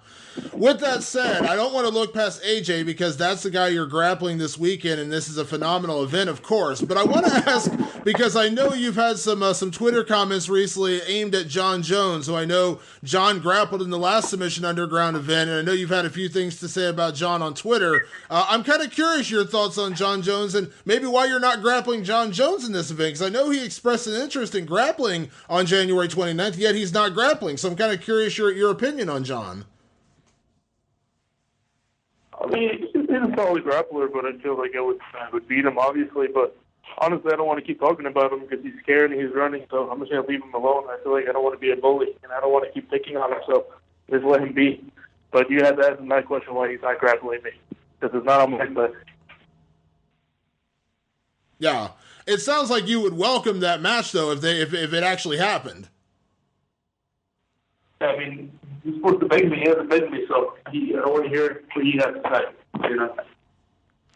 S1: With that said, I don't want to look past AJ because that's the guy you're grappling this weekend, and this is a phenomenal event, of course. But I want to ask, because I know you've had some Twitter comments recently aimed at Jon Jones, who I know Jon grappled in the last Submission Underground event, and I know you've had a few things to say about Jon on Twitter. I'm kind of curious your thoughts on Jon Jones and maybe why you're not grappling Jon Jones in this event, because I know he expressed an interest in grappling on January 29th, yet he's not grappling. So I'm kind of curious your opinion on Jon.
S5: He's a solid grappler, but I feel like I would beat him, obviously. But honestly, I don't want to keep talking about him because he's scared and he's running, so I'm just going to leave him alone. I feel like I don't want to be a bully, and I don't want to keep picking on him, so just let him be. But you have to ask him that question why he's not grappling me, because it's not on my side.
S1: Yeah. It sounds like you would welcome that match, though, if it actually happened.
S5: He's supposed to beg me. He hasn't begged me, so I don't want to hear what he has to say.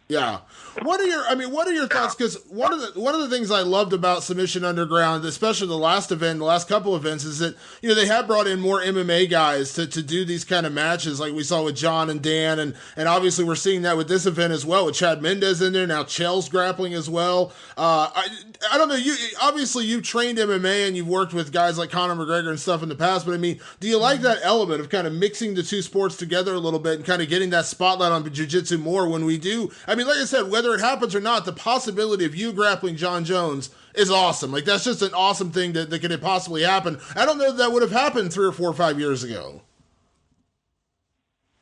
S1: Yeah. What are your thoughts? Because one of the things I loved about Submission Underground, especially the last couple events, is that they have brought in more MMA guys to do these kind of matches, like we saw with Jon and Dan, and obviously we're seeing that with this event as well, with Chad Mendez in there now. Chell's grappling as well. I don't know. You've trained MMA and you've worked with guys like Conor McGregor and stuff in the past, but do you like that element of kind of mixing the two sports together a little bit and kind of getting that spotlight on jiu-jitsu more when we do? Like I said, whether it happens or not, the possibility of you grappling Jon Jones is awesome. That's just an awesome thing that could possibly happen. I don't know that would have happened 3 or 4 or 5 years ago.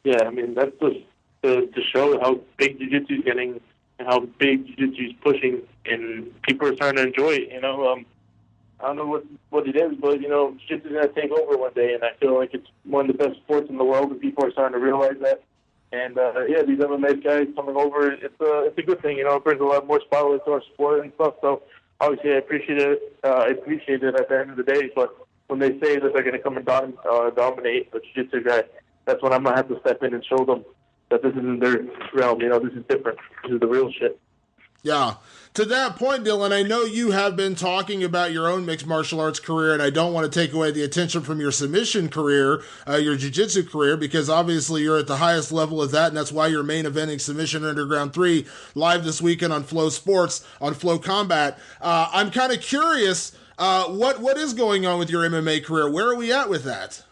S5: Yeah, that's just to show how big jiu-jitsu is getting and how big jiu-jitsu is pushing, and people are starting to enjoy it. I don't know what it is, but jiu-jitsu is going to take over one day, and I feel like it's one of the best sports in the world, and people are starting to realize that. And these MMA guys coming over, it's a good thing. It brings a lot more spotlight to our sport and stuff. So obviously, I appreciate it. At the end of the day. But when they say that they're going to come and dominate the jiu-jitsu guy, that's when I'm going to have to step in and show them that this isn't their realm. This is different. This is the real shit.
S1: Yeah. To that point, Dillon, I know you have been talking about your own mixed martial arts career, and I don't want to take away the attention from your submission career, your jiu-jitsu career, because obviously you're at the highest level of that, and that's why you're main eventing Submission Underground 3 live this weekend on Flow Sports, on Flow Combat. I'm kind of curious, what is going on with your MMA career? Where are we at with that?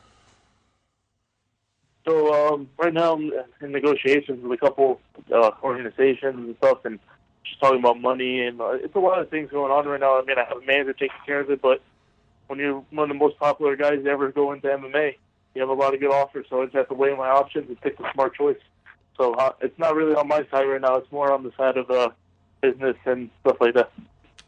S5: So right now I'm in negotiations with a couple organizations and stuff, and just talking about money, and it's a lot of things going on right now. I mean, I have a manager taking care of it, but when you're one of the most popular guys to ever go into MMA, you have a lot of good offers, so I just have to weigh my options and pick the smart choice. So it's not really on my side right now. It's more on the side of business and stuff like that.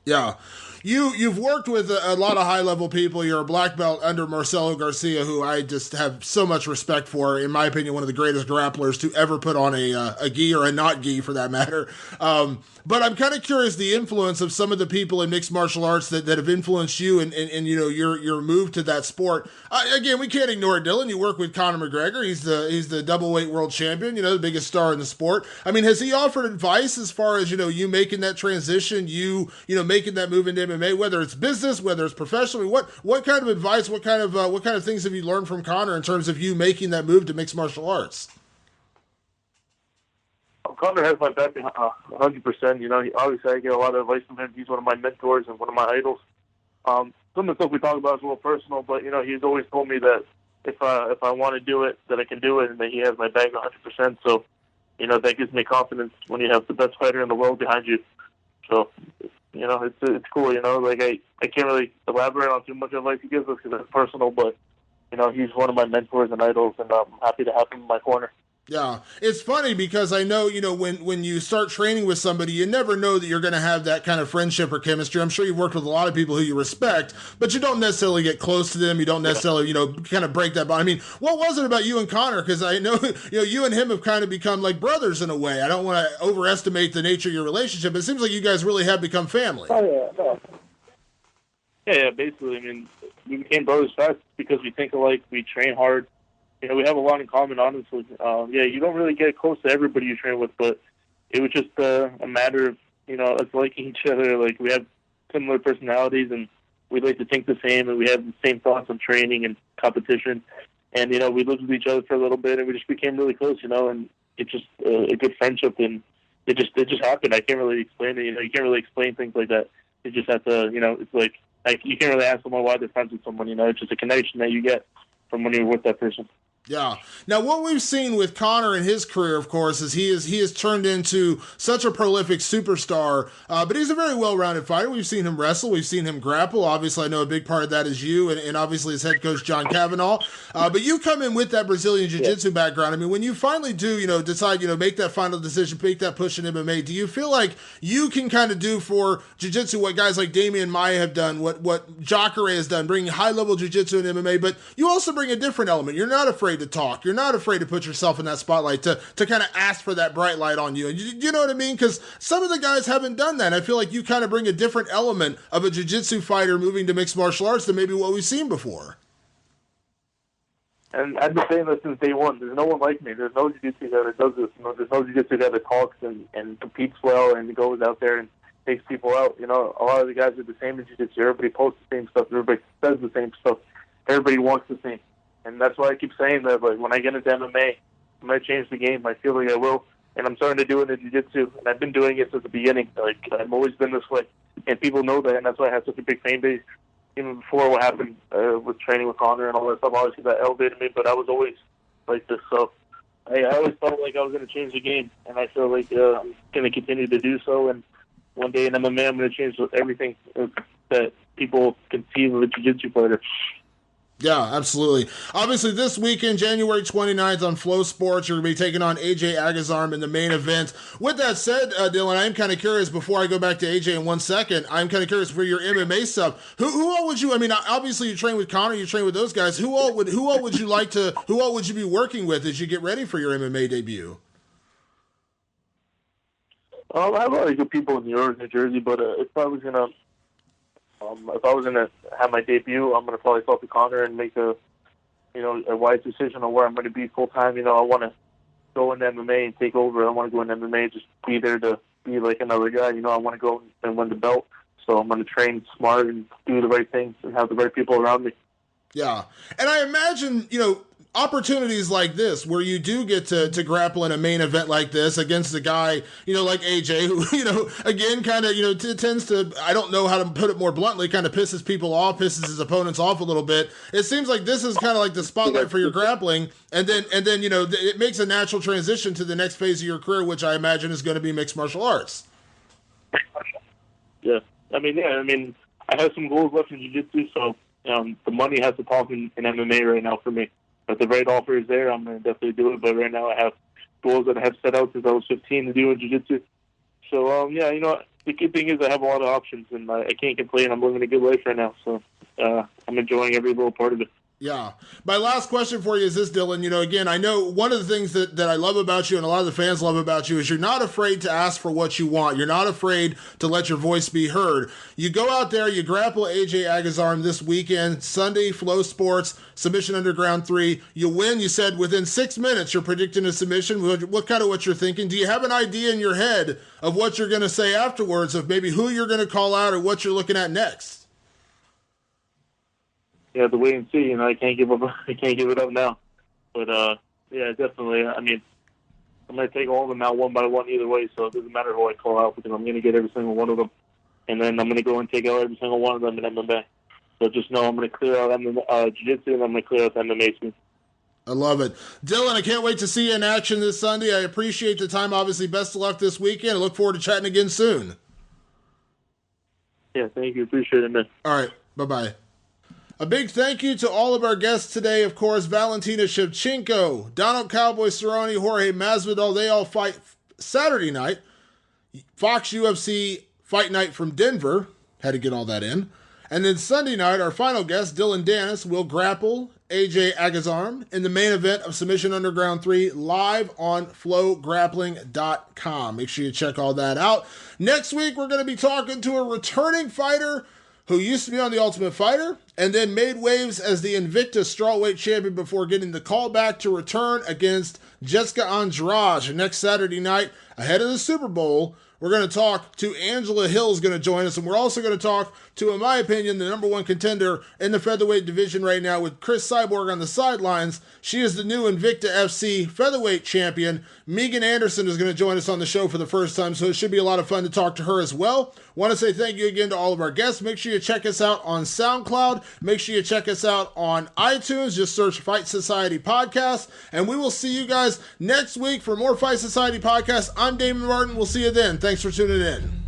S1: Yeah. You've worked with a lot of high-level people. You're a black belt under Marcelo Garcia, who I just have so much respect for. In my opinion, one of the greatest grapplers to ever put on a gi, or a not gi for that matter. But I'm kind of curious the influence of some of the people in mixed martial arts that have influenced you and your move to that sport. Again, we can't ignore it, Dillon. You work with Conor McGregor. He's the doubleweight world champion, the biggest star in the sport. I mean, has he offered advice as far as, you making that transition, making that move into MMA, whether it's business, whether it's professional? I mean, what kind of advice, what kind of things have you learned from Conor in terms of you making that move to mixed martial arts?
S5: Conor has my back 100%. Obviously I get a lot of advice from him. He's one of my mentors and one of my idols. Some of the stuff we talk about is a little personal, but he's always told me that if I want to do it, that I can do it, and that he has my back 100%. So, that gives me confidence when you have the best fighter in the world behind you. So, it's cool. Like I can't really elaborate on too much advice he gives us because it's personal, but he's one of my mentors and idols, and I'm happy to have him in my corner.
S1: Yeah, it's funny because I know, when you start training with somebody, you never know that you're going to have that kind of friendship or chemistry. I'm sure you've worked with a lot of people who you respect, but you don't necessarily get close to them. You don't necessarily, kind of break that bond. I mean, what was it about you and Conor? Because I know, you and him have kind of become like brothers in a way. I don't want to overestimate the nature of your relationship, but it seems like you guys really have become family.
S5: Oh, yeah. Yeah, basically. I mean, we became brothers fast because we think alike, we train hard. We have a lot in common, honestly. You don't really get close to everybody you train with, but it was just a matter of, us liking each other. Like, we have similar personalities, and we like to think the same, and we have the same thoughts on training and competition. And, we lived with each other for a little bit, and we just became really close, and it's just a good friendship, and it just happened. I can't really explain it. You can't really explain things like that. You just have to, it's like you can't really ask someone why they're friends with someone, it's just a connection that you get from when you're with that person.
S1: Yeah. Now, what we've seen with Conor in his career, of course, is he has turned into such a prolific superstar, but he's a very well-rounded fighter. We've seen him wrestle. We've seen him grapple. Obviously, I know a big part of that is you and obviously his head coach, John Cavanaugh. But you come in with that Brazilian Jiu-Jitsu background. I mean, when you finally do, decide, make that final decision, make that push in MMA, do you feel like you can kind of do for Jiu-Jitsu what guys like Damian Maia have done, what Jacare has done, bringing high-level Jiu-Jitsu in MMA, but you also bring a different element. You're not afraid to talk. You're not afraid to put yourself in that spotlight, to kind of ask for that bright light on you. And you know what I mean? Because some of the guys haven't done that. I feel like you kind of bring a different element of a jiu-jitsu fighter moving to mixed martial arts than maybe what we've seen before.
S5: And I've been saying this since day one. There's no one like me. There's no jiu-jitsu guy that does this. There's no jiu-jitsu guy that talks and competes well and goes out there and takes people out. A lot of the guys are the same in jiu-jitsu. Everybody posts the same stuff. Everybody says the same stuff. Everybody wants the same. And that's why I keep saying that, like, when I get into MMA, I'm going to change the game. I feel like I will. And I'm starting to do it in jiu-jitsu. And I've been doing it since the beginning. Like, I've always been this way. And people know that, and that's why I have such a big fan base. Even before what happened with training with Conor and all that stuff, obviously that elevated me, but I was always like this. So I always felt like I was going to change the game. And I feel like I'm going to continue to do so. And one day in MMA, I'm going to change everything that people conceive of a jiu-jitsu fighter.
S1: Yeah, absolutely. Obviously, this weekend, January 29th on Flow Sports, you're going to be taking on AJ Agazarm in the main event. With that said, Dillon, I am kind of curious, before I go back to AJ in 1 second, I'm kind of curious for your MMA stuff. Who all would you, I mean, obviously you train with Conor, you train with those guys. Who all would you be working with as you get ready for your MMA debut?
S5: I have a lot of good people in New York, New Jersey, but if I was gonna have my debut, I'm gonna probably talk to Conor and make a wise decision on where I'm gonna be full time. I want to go into MMA and take over. I want to go into MMA, just be there to be like another guy. I want to go and win the belt. So I'm gonna train smart and do the right things and have the right people around me.
S1: Yeah, and I imagine opportunities like this where you do get to grapple in a main event like this against a guy, like AJ, who, again, kind of, tends to, I don't know how to put it more bluntly, kind of pisses people off, pisses his opponents off a little bit. It seems like this is kind of like the spotlight for your grappling. And then, it makes a natural transition to the next phase of your career, which I imagine is going to be mixed martial arts.
S5: Yeah. I have some goals left in jiu-jitsu, so the money has to talk in MMA right now for me. If the right offer is there, I'm going to definitely do it. But right now I have goals that I have set out since I was 15 to do in jiu-jitsu. So, the good thing is I have a lot of options, and I can't complain. I'm living a good life right now. So I'm enjoying every little part of it.
S1: Yeah. My last question for you is this, Dillon. Again, I know one of the things that I love about you and a lot of the fans love about you is you're not afraid to ask for what you want. You're not afraid to let your voice be heard. You go out there, you grapple AJ Agazarm this weekend, Sunday, Flow Sports, Submission Underground 3. You win. You said within 6 minutes you're predicting a submission. What you're thinking? Do you have an idea in your head of what you're going to say afterwards, of maybe who you're going to call out or what you're looking at next?
S5: You have to wait and see. I can't give up. I can't give it up now. But definitely. I'm going to take all of them out one by one either way. So it doesn't matter who I call out because I'm going to get every single one of them, and then I'm going to go and take out every single one of them in MMA. So just know I'm going to clear out jiu-jitsu and I'm going to clear out the MMA too.
S1: I love it. Dillon, I can't wait to see you in action this Sunday. I appreciate the time. Obviously, best of luck this weekend. I look forward to chatting again soon.
S5: Yeah, thank you. Appreciate it, man.
S1: All right. Bye-bye. A big thank you to all of our guests today. Of course, Valentina Shevchenko, Donald Cowboy Cerrone, Jorge Masvidal. They all fight Saturday night. Fox UFC Fight Night from Denver. Had to get all that in. And then Sunday night, our final guest, Dillon Danis, will grapple AJ Agazarm in the main event of Submission Underground 3 live on flowgrappling.com. Make sure you check all that out. Next week, we're going to be talking to a returning fighter who used to be on The Ultimate Fighter and then made waves as the Invicta strawweight champion before getting the call back to return against Jessica Andrade next Saturday night ahead of the Super Bowl. We're going to talk to Angela Hill, is going to join us, and we're also going to talk to, in my opinion, the number one contender in the featherweight division right now with Chris Cyborg on the sidelines. She is the new Invicta FC featherweight champion. Megan Anderson is going to join us on the show for the first time, so it should be a lot of fun to talk to her as well. Want to say thank you again to all of our guests. Make sure you check us out on SoundCloud. Make sure you check us out on iTunes. Just search Fight Society Podcast, and we will see you guys next week for more Fight Society Podcast. I'm Damon Martin. We'll see you then. Thanks for tuning in.